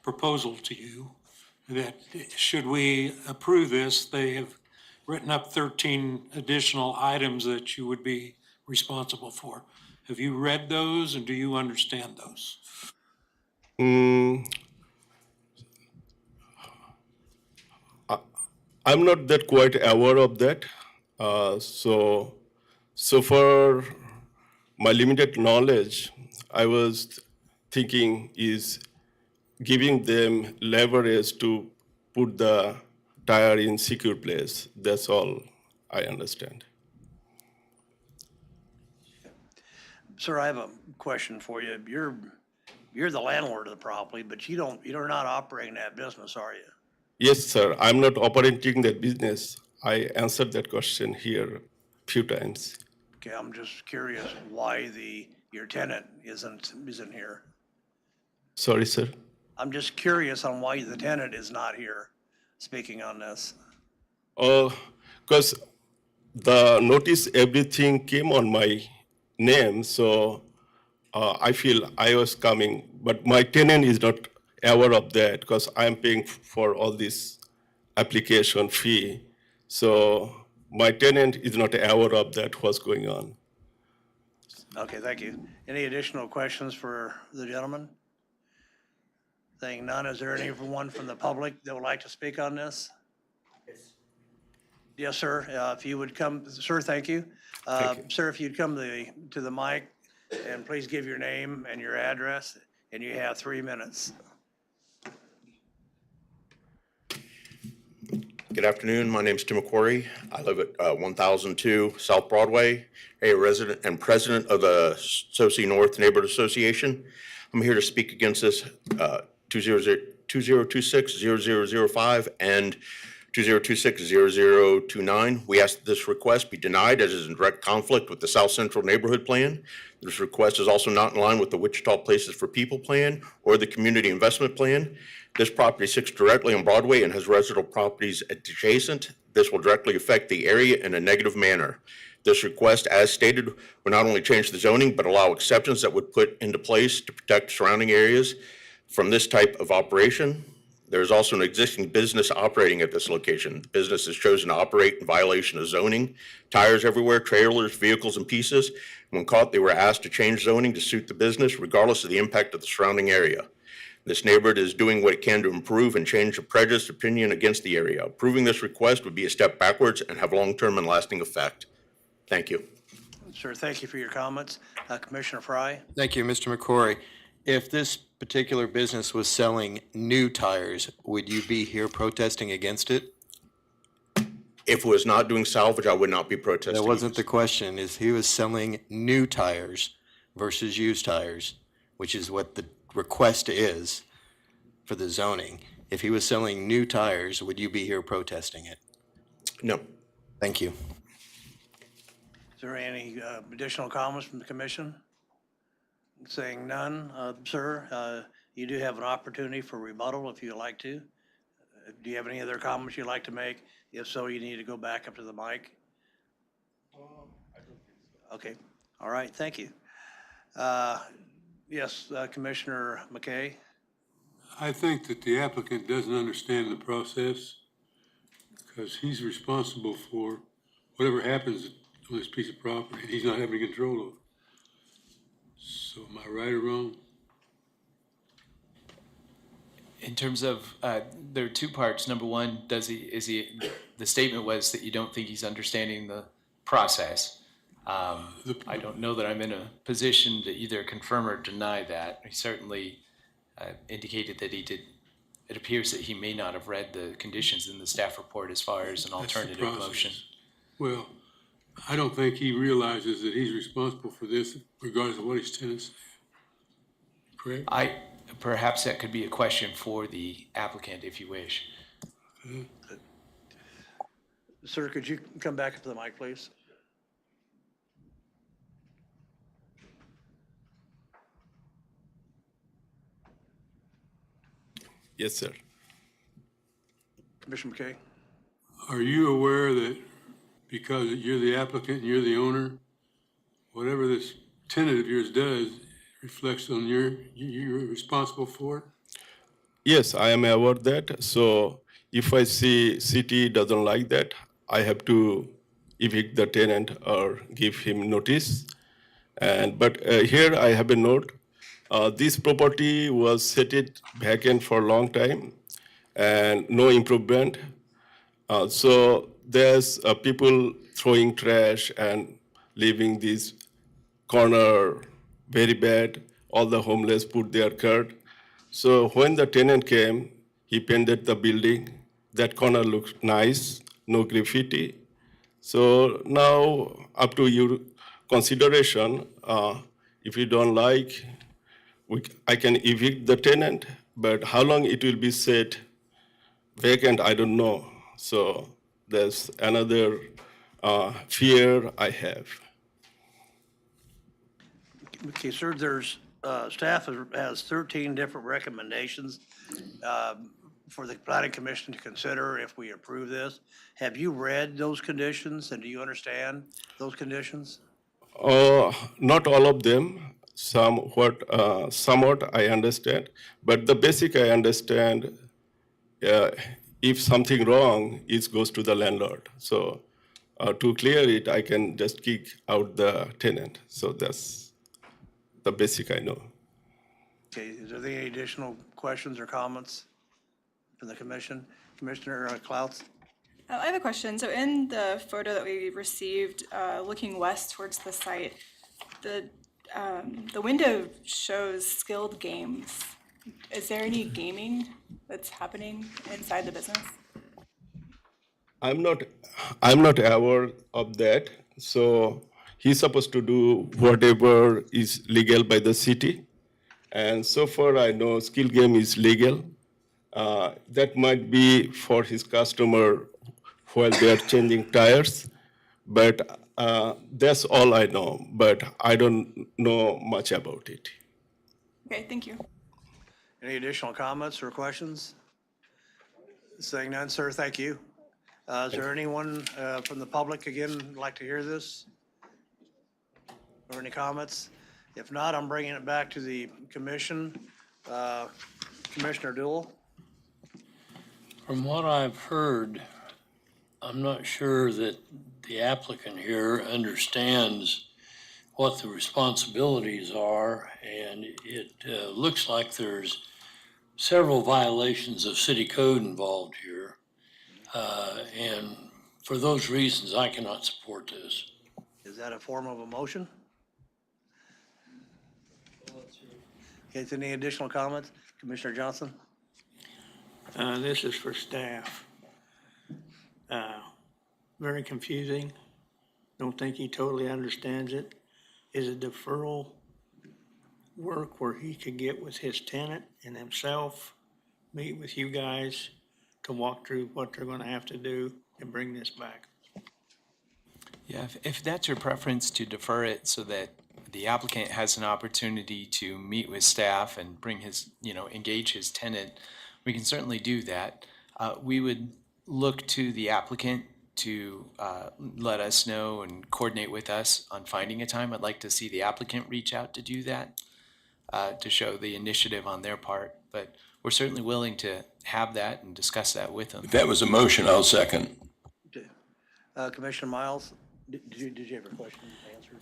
proposal to you that should we approve this, they have written up 13 additional items that you would be responsible for. Have you read those and do you understand those? I'm not that quite aware of that. So for my limited knowledge, I was thinking is giving them leverage to put the tire in secure place. That's all I understand. Sir, I have a question for you. You're the landlord of the property, but you're not operating that business, are you? Yes, sir. I'm not operating that business. I answered that question here a few times. Okay, I'm just curious why your tenant isn't here. Sorry, sir. I'm just curious on why the tenant is not here speaking on this. Because the notice, everything came on my name, so I feel I was coming, but my tenant is not aware of that because I'm paying for all this application fee. So my tenant is not aware of that, what's going on. Okay, thank you. Any additional questions for the gentleman? Saying none, is there anyone from the public that would like to speak on this? Yes, sir. If you would come, sir, thank you. Sir, if you'd come to the mic and please give your name and your address, and you have 3 minutes. Good afternoon. My name is Tim McQuarrie. I live at 1002 South Broadway, a resident and president of the Soci North Neighborhood Association. I'm here to speak against this 2026-0005 and 2026-0029. We ask that this request be denied as it is in direct conflict with the South Central Neighborhood Plan. This request is also not in line with the Wichita Places for People Plan or the Community Investment Plan. This property sits directly on Broadway and has residential properties adjacent. This will directly affect the area in a negative manner. This request, as stated, will not only change the zoning, but allow exceptions that would put into place to protect surrounding areas from this type of operation. There is also an existing business operating at this location. The business has chosen to operate in violation of zoning. Tires everywhere, trailers, vehicles, and pieces. When caught, they were asked to change zoning to suit the business, regardless of the impact of the surrounding area. This neighborhood is doing what it can to improve and change the prejudiced opinion against the area. Approving this request would be a step backwards and have long-term and lasting effect. Thank you. Sir, thank you for your comments. Commissioner Fry? Thank you, Mr. McCrory. If this particular business was selling new tires, would you be here protesting against it? If it was not doing salvage, I would not be protesting. That wasn't the question. Is he was selling new tires versus used tires, which is what the request is for the zoning. If he was selling new tires, would you be here protesting it? No. Thank you. Is there any additional comments from the commission? Saying none, sir, You do have an opportunity for rebuttal if you'd like to. Do you have any other comments you'd like to make? If so, you need to go back up to the mic. Okay, all right, thank you. Yes, Commissioner McKay? I think that the applicant doesn't understand the process because he's responsible for whatever happens on this piece of property. He's not having control of. So am I right or wrong? In terms of, there are two parts. Number one, the statement was that you don't think he's understanding the process. I don't know that I'm in a position to either confirm or deny that. He certainly indicated that he did. It appears that he may not have read the conditions in the staff report as far as an alternative motion. Well, I don't think he realizes that he's responsible for this regardless of what his tenants say. Correct? Perhaps that could be a question for the applicant if you wish. Sir, could you come back up to the mic, please? Yes, sir. Commissioner McKay? Are you aware that because you're the applicant and you're the owner, whatever this tenant of yours does reflects on you're responsible for it? Yes, I am aware of that. So if I see city doesn't like that, I have to evict the tenant or give him notice. But here I have a note. This property was set it vacant for a long time and no improvement. So there's people throwing trash and leaving this corner very bad. All the homeless put their cart. So when the tenant came, he painted the building. That corner looks nice, no graffiti. So now up to your consideration, if you don't like, I can evict the tenant, but how long it will be set vacant, I don't know. So there's another fear I have. Okay, sir, there's, staff has 13 different recommendations for the planning commission to consider if we approve this. Have you read those conditions and do you understand those conditions? Not all of them. Somewhat I understand, but the basic I understand. If something wrong, it goes to the landlord. So to clear it, I can just kick out the tenant. So that's the basic I know. Okay, is there any additional questions or comments from the commission? Commissioner Klaus? I have a question. So in the photo that we received, looking west towards the site, the window shows skilled games. Is there any gaming that's happening inside the business? I'm not aware of that. So he's supposed to do whatever is legal by the city. And so far I know skill game is legal. That might be for his customer while they are changing tires. But that's all I know. But I don't know much about it. Okay, thank you. Any additional comments or questions? Saying none, sir, thank you. Is there anyone from the public, again, like to hear this? Or any comments? If not, I'm bringing it back to the commission. Commissioner Duell? From what I've heard, I'm not sure that the applicant here understands what the responsibilities are, and it looks like there's several violations of city code involved here. And for those reasons, I cannot support this. Is that a form of a motion? Okay, is any additional comments? Commissioner Johnson? This is for staff. Very confusing. Don't think he totally understands it. Is a deferral work where he could get with his tenant and himself, meet with you guys to walk through what they're gonna have to do and bring this back? Yeah, if that's your preference to defer it so that the applicant has an opportunity to meet with staff and bring his, engage his tenant, we can certainly do that. We would look to the applicant to let us know and coordinate with us on finding a time. I'd like to see the applicant reach out to do that, to show the initiative on their part. But we're certainly willing to have that and discuss that with them. If that was a motion, I'll second. Commissioner Miles, did you have a question answered?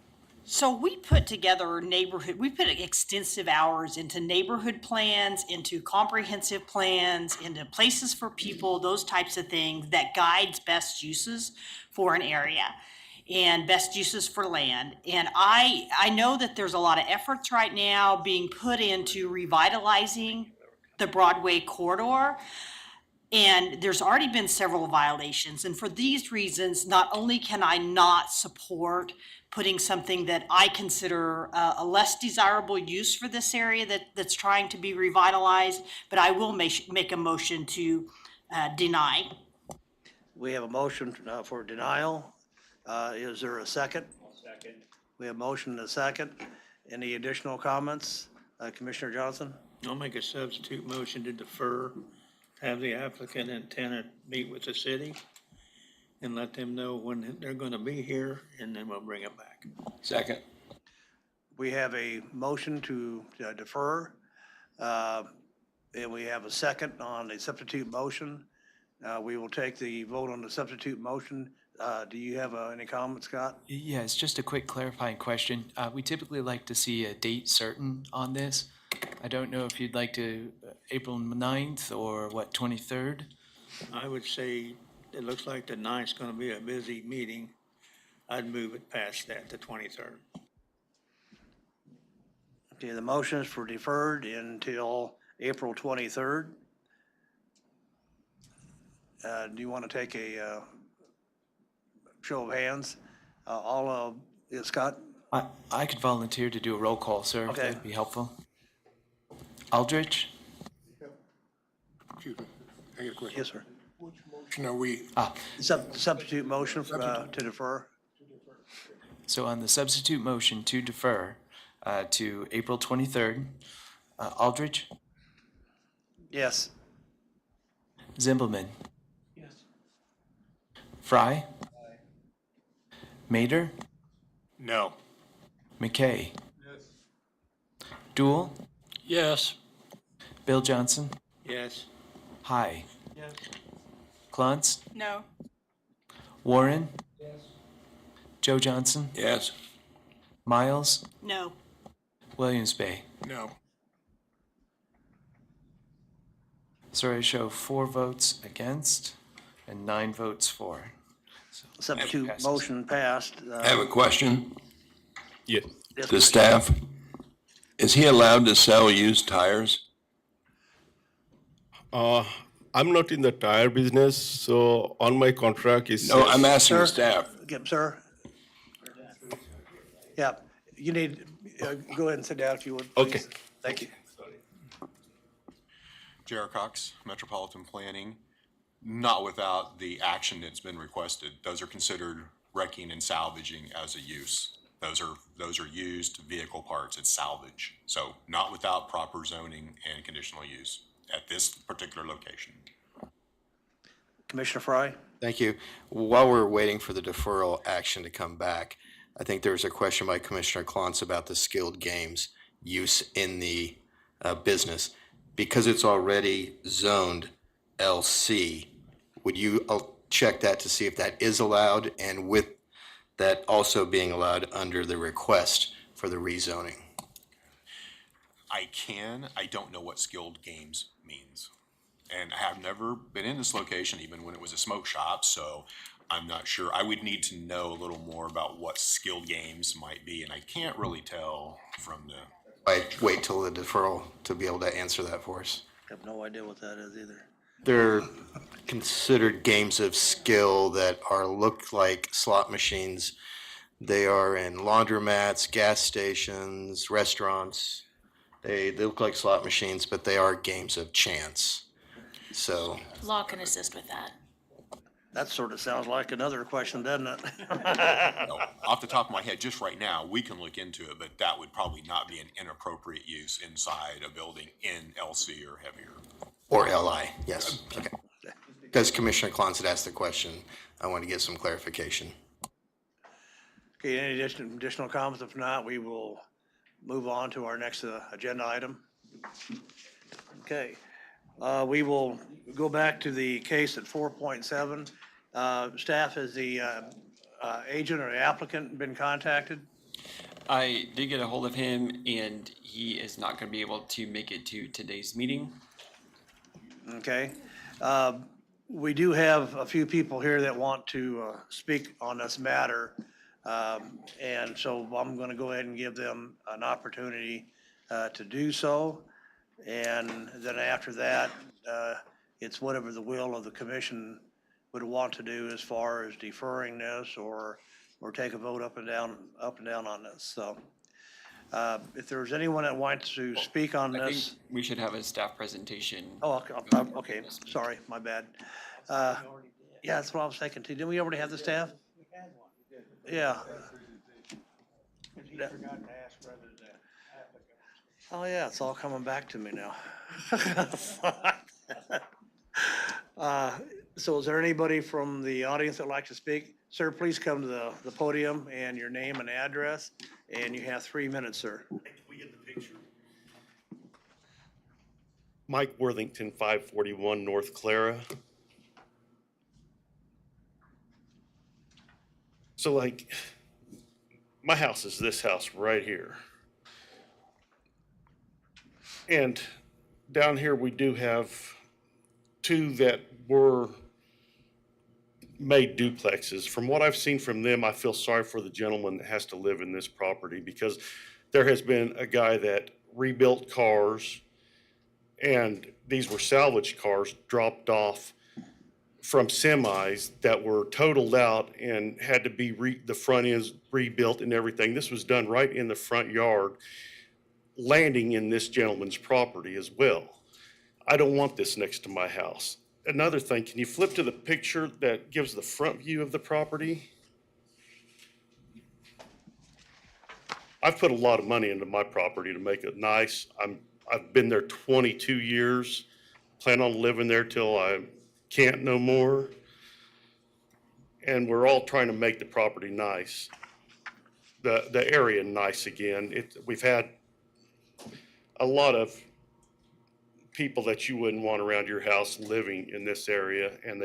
So we put together we put extensive hours into neighborhood plans, into comprehensive plans, into places for people, those types of things that guides best uses for an area and best uses for land. And I know that there's a lot of efforts right now being put into revitalizing the Broadway corridor. And there's already been several violations. And for these reasons, not only can I not support putting something that I consider a less desirable use for this area that's trying to be revitalized, but I will make a motion to deny. We have a motion for denial. Is there a second? Second. We have a motion and a second. Any additional comments? Commissioner Johnson? I'll make a substitute motion to defer, have the applicant and tenant meet with the city and let them know when they're gonna be here, and then we'll bring it back. Second. We have a motion to defer, and we have a second on the substitute motion. We will take the vote on the substitute motion. Do you have any comments, Scott? Yeah, it's just a quick clarifying question. We typically like to see a date certain on this. I don't know if you'd like to, April 9th or 23rd? I would say it looks like the 9th's gonna be a busy meeting. I'd move it past that to 23rd. Okay, the motion is for deferred until April 23rd. Do you want to take a show of hands? Scott? I could volunteer to do a roll call, sir, if Okay. that'd be helpful. Aldrich? Excuse me, I got a question. Yes, sir. Which motion are we? Substitute motion to defer. So on the substitute motion to defer to April 23rd, Aldrich? Yes. Zimbelman? Yes. Fry? Mader? No. McKay? Dool? Yes. Bill Johnson? Yes. Hi. Yes. Clontz? No. Warren? Joe Johnson? Yes. Miles? No. Williams Bay? No. So I show 4 votes against and 9 votes for. So Substitute passes. motion passed. I have a question Yes. to staff. Is he allowed to sell used tires? I'm not in the tire business, so on my contract is. No, I'm asking the Sir? staff. Sir? Yeah, you need, go ahead and sit down if you would, please. Okay. Thank you. Jared Cox, Metropolitan Planning, not without the action that's been requested. Those are considered wrecking and salvaging as a use. Those are used vehicle parts, it's salvage. So not without proper zoning and conditional use at this particular location. Commissioner Fry? Thank you. While we're waiting for the deferral action to come back, I think there was a question by Commissioner Klontz about the skilled games use in the business. Because it's already zoned LC, would you check that to see if that is allowed, and with that also being allowed under the request for the rezoning? I don't know what skilled games means. And I have never been in this location, even when it was a smoke shop, so I'm not sure. I would need to know a little more about what skilled games might be, and I can't really tell from the. I'd wait till the deferral to be able to answer that for us. I have no idea what that is either. They're considered games of skill that look like slot machines. They are in laundromats, gas stations, restaurants. They look like slot machines, but they are games of chance. So Law can assist with that. That sort of sounds like another question, doesn't it? No, off the top of my head, just right now, we can look into it, but that would probably not be an inappropriate use inside a building in LC or heavier. Or LI, yes. Okay. Because Commissioner Klons had asked the question, I want to get some clarification. Okay, any additional comments? If not, we will move on to our next agenda item. Okay, we will go back to the case at 4.7. Staff, has the agent or the applicant been contacted? I did get a hold of him, and he is not going to be able to make it to today's meeting. Okay. We do have a few people here that want to speak on this matter. And so I'm going to go ahead and give them an opportunity to do so. And then after that, it's whatever the will of the commission would want to do as far as deferring this or take a vote up and down on this. So if there's anyone that wants to speak on I think this. we should have a staff presentation. Oh, okay, sorry, my bad. Yeah, that's what I was thinking too. Didn't we already have the staff? Yeah. Oh, yeah, it's all coming back to me now. So is there anybody from the audience that'd like to speak? Sir, please come to the podium and your name and address, and you have 3 minutes, sir. We get the picture. Mike Worthington, 541 North Clara. So like, my house is this house right here. And down here, we do have two that were made duplexes. From what I've seen from them, I feel sorry for the gentleman that has to live in this property because there has been a guy that rebuilt cars, and these were salvage cars dropped off from semis that were totaled out and had to be the front ends rebuilt and everything. This was done right in the front yard, landing in this gentleman's property as well. I don't want this next to my house. Another thing, can you flip to the picture that gives the front view of the property? I've put a lot of money into my property to make it nice. I've been there 22 years, plan on living there till I can't no more. And we're all trying to make the property nice. The area nice again. We've had a lot of people that you wouldn't want around your house living in this area, and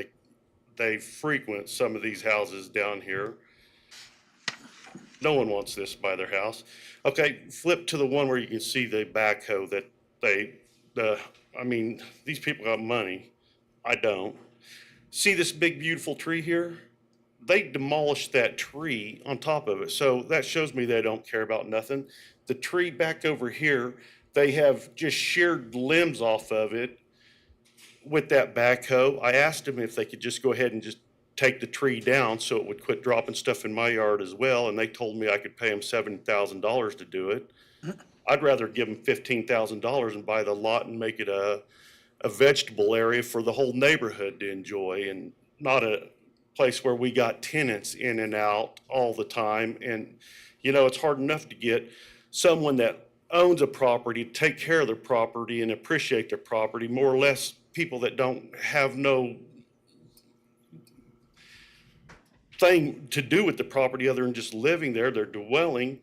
they frequent some of these houses down here. No one wants this by their house. Okay, flip to the one where you can see the backhoe that these people got money. I don't. See this big beautiful tree here? They demolished that tree on top of it. So that shows me they don't care about nothing. The tree back over here, they have just sheared limbs off of it with that backhoe. I asked them if they could just go ahead and just take the tree down so it would quit dropping stuff in my yard as well, and they told me I could pay them $7,000 to do it. I'd rather give them $15,000 and buy the lot and make it a vegetable area for the whole neighborhood to enjoy, and not a place where we got tenants in and out all the time. And, it's hard enough to get someone that owns a property, take care of their property and appreciate their property, more or less people that don't have no thing to do with the property other than just living there, they're dwelling.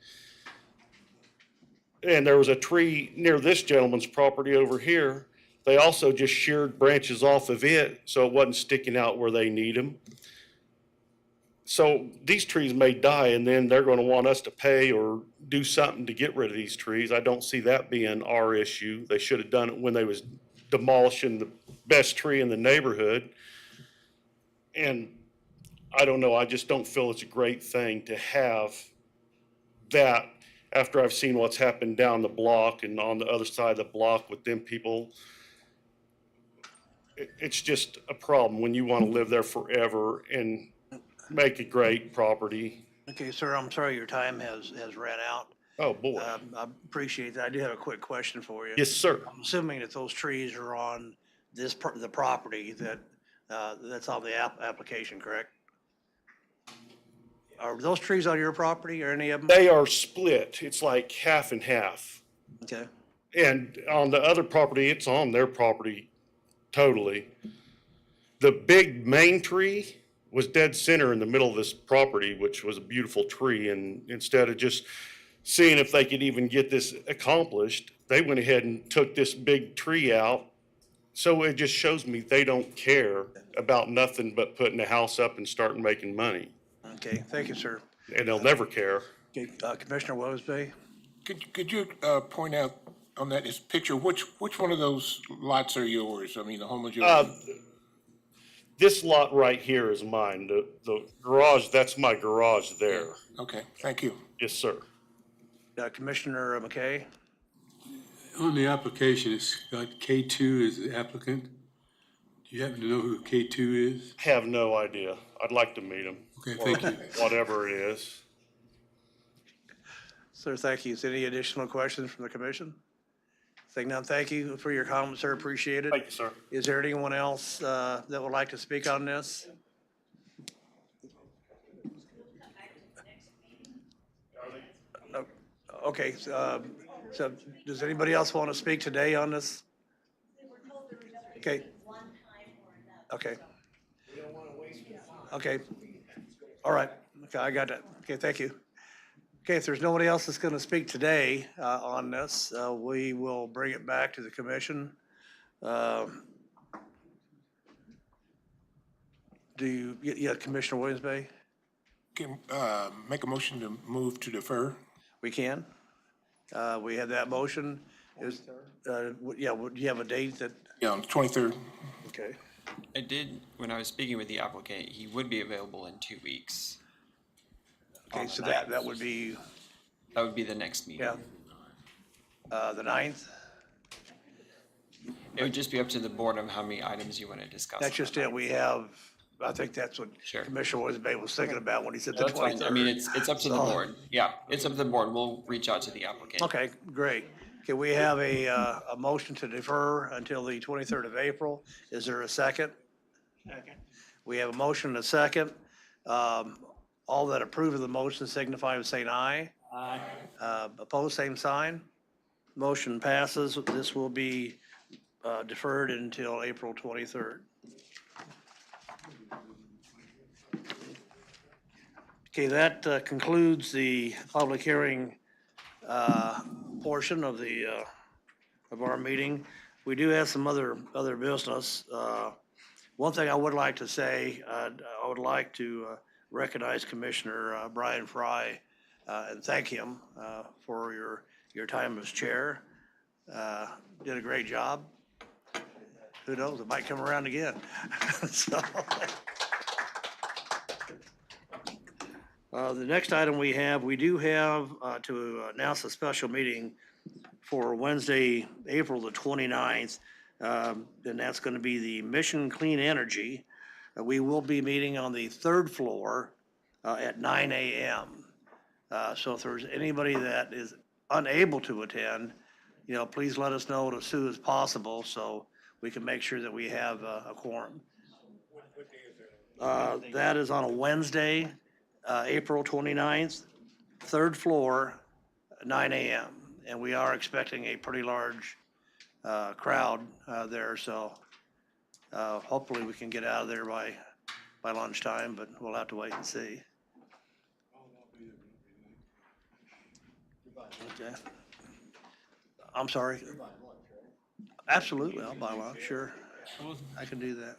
And there was a tree near this gentleman's property over here. They also just sheared branches off of it so it wasn't sticking out where they need them. So these trees may die, and then they're going to want us to pay or do something to get rid of these trees. I don't see that being our issue. They should have done it when they was demolishing the best tree in the neighborhood. And I don't know, I just don't feel it's a great thing to have that after I've seen what's happened down the block and on the other side of the block with them people. It's just a problem when you want to live there forever and make a great property. Okay, sir, I'm sorry your time has ran out. Oh, boy. I appreciate that. I do have a quick question for you. Yes, sir. I'm assuming that those trees are on the property that That's on the application, correct? Are those trees on your property or any of them? They are split. It's like half and half. Okay. And on the other property, it's on their property totally. The big main tree was dead center in the middle of this property, which was a beautiful tree. And instead of just seeing if they could even get this accomplished, they went ahead and took this big tree out. So it just shows me they don't care about nothing but putting a house up and starting making money. Okay, thank you, sir. And they'll never care. Okay, Commissioner Williams-Bay? Could you point out on that is picture, which one of those lots are yours? I mean, the home is yours? This lot right here is mine. The garage, that's my garage there. Okay, thank you. Yes, sir. Commissioner McKay? On the application, it's got K2 as the applicant. Do you happen to know who K2 is? Have no idea. I'd like to meet him. Okay, thank you. Whatever it is. Sir, thank you. Is any additional questions from the commission? Seeing none, thank you for your comments, sir. Appreciate it. Thank you, sir. Is there anyone else that would like to speak on this? Okay, so does anybody else want to speak today on this? Okay. Okay. Okay. All right. Okay, I got that. Okay, thank you. Okay, if there's nobody else that's going to speak today on this, we will bring it back to the commission. Yeah, Commissioner Williams-Bay? Can, make a motion to move to defer? We can. We have that motion. Is, yeah, do you have a date that? Yeah, on the 23rd. Okay. I did, when I was speaking with the applicant, he would be available in 2 weeks. Okay, so that would be? That would be the next meeting. Yeah. The 9th? It would just be up to the board on how many items you want to discuss. That's just it. We have, I think that's what Commissioner Williams-Bay was thinking about when he said the 23rd. I mean, it's up to the board. Yeah, it's up to the board. We'll reach out to the applicant. Okay, great. Okay, we have a motion to defer until the 23rd of April. Is there a second? Second. We have a motion and a second. All that approve of the motion signify by saying aye. Aye. Opposed, same sign. Motion passes. This will be deferred until April 23rd. Okay, that concludes the public hearing portion of our meeting. We do have some other business. One thing I would like to say, I would like to recognize Commissioner Brian Fry and thank him for your time as chair. Did a great job. Who knows, it might come around again. So, the next item we do have to announce a special meeting for Wednesday, April the 29th. And that's going to be the Mission Clean Energy. We will be meeting on the 3rd floor at 9 a.m. So if there's anybody that is unable to attend, please let us know as soon as possible so we can make sure that we have a quorum. What day is that? That is on a Wednesday, April 29th, 3rd floor, 9 a.m. And we are expecting a pretty large crowd there, so hopefully we can get out of there by lunchtime, but we'll have to wait and see. Okay. I'm sorry. Absolutely, I'll buy lunch, sure. I can do that.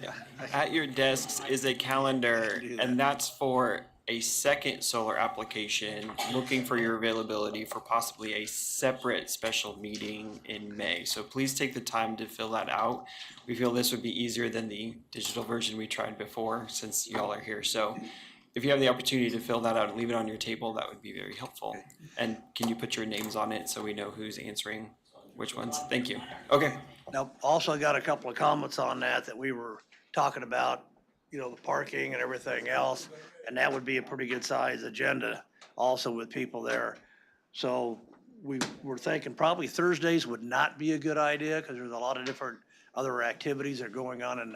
Yeah. At your desks is a calendar, and that's for a second solar application, looking for your availability for possibly a separate special meeting in May. So please take the time to fill that out. We feel this would be easier than the digital version we tried before, since y'all are here. So if you have the opportunity to fill that out and leave it on your table, that would be very helpful. And can you put your names on it so we know who's answering which ones? Thank you. Okay. Now, also got a couple of comments on that we were talking about, the parking and everything else. And that would be a pretty good size agenda also with people there. So we were thinking probably Thursdays would not be a good idea because there's a lot of different other activities that are going on in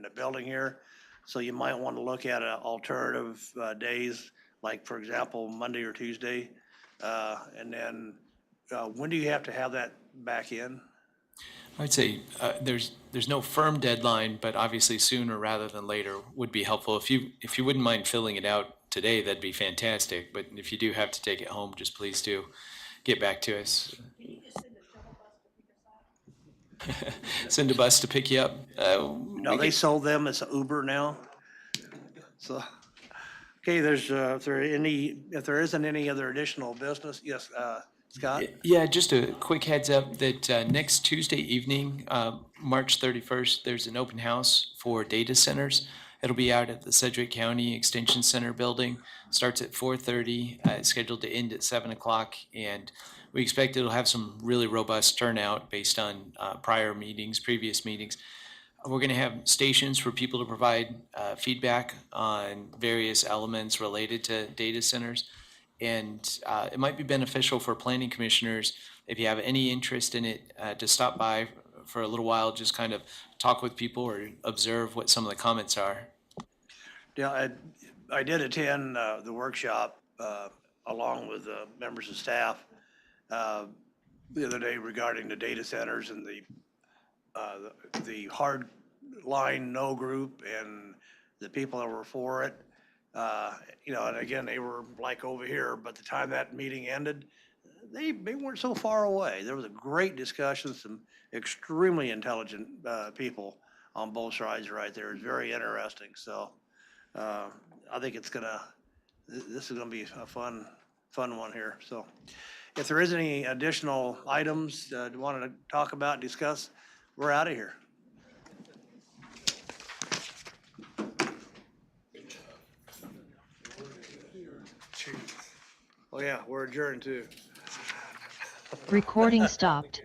the building here. So you might want to look at alternative days, like for example, Monday or Tuesday. And then when do you have to have that back in? I'd say there's no firm deadline, but obviously sooner rather than later would be helpful. If you wouldn't mind filling it out today, that'd be fantastic. But if you do have to take it home, just please do get back to us. Send a bus to pick you up. No, they sold them as Uber now. So, okay, there's if there isn't any other additional business, yes, Scott? Yeah, just a quick heads up that next Tuesday evening, March 31st, there's an open house for data centers. It'll be out at the Sedgwick County Extension Center building. Starts at 4:30, it's scheduled to end at 7 o'clock, and we expect it'll have some really robust turnout based on previous meetings. We're going to have stations for people to provide feedback on various elements related to data centers. And it might be beneficial for planning commissioners, if you have any interest in it, to stop by for a little while, just kind of talk with people or observe what some of the comments are. Yeah, I did attend the workshop along with members of staff the other day regarding the data centers and the hard line no group and the people that were for it. And again, they were like over here, but the time that meeting ended, they weren't so far away. There was a great discussion, some extremely intelligent people on both sides right there. It's very interesting. So I think this is gonna be a fun one here. So if there is any additional items you want to talk about, discuss, we're out of here. Oh yeah, we're adjourned too. Recording stopped.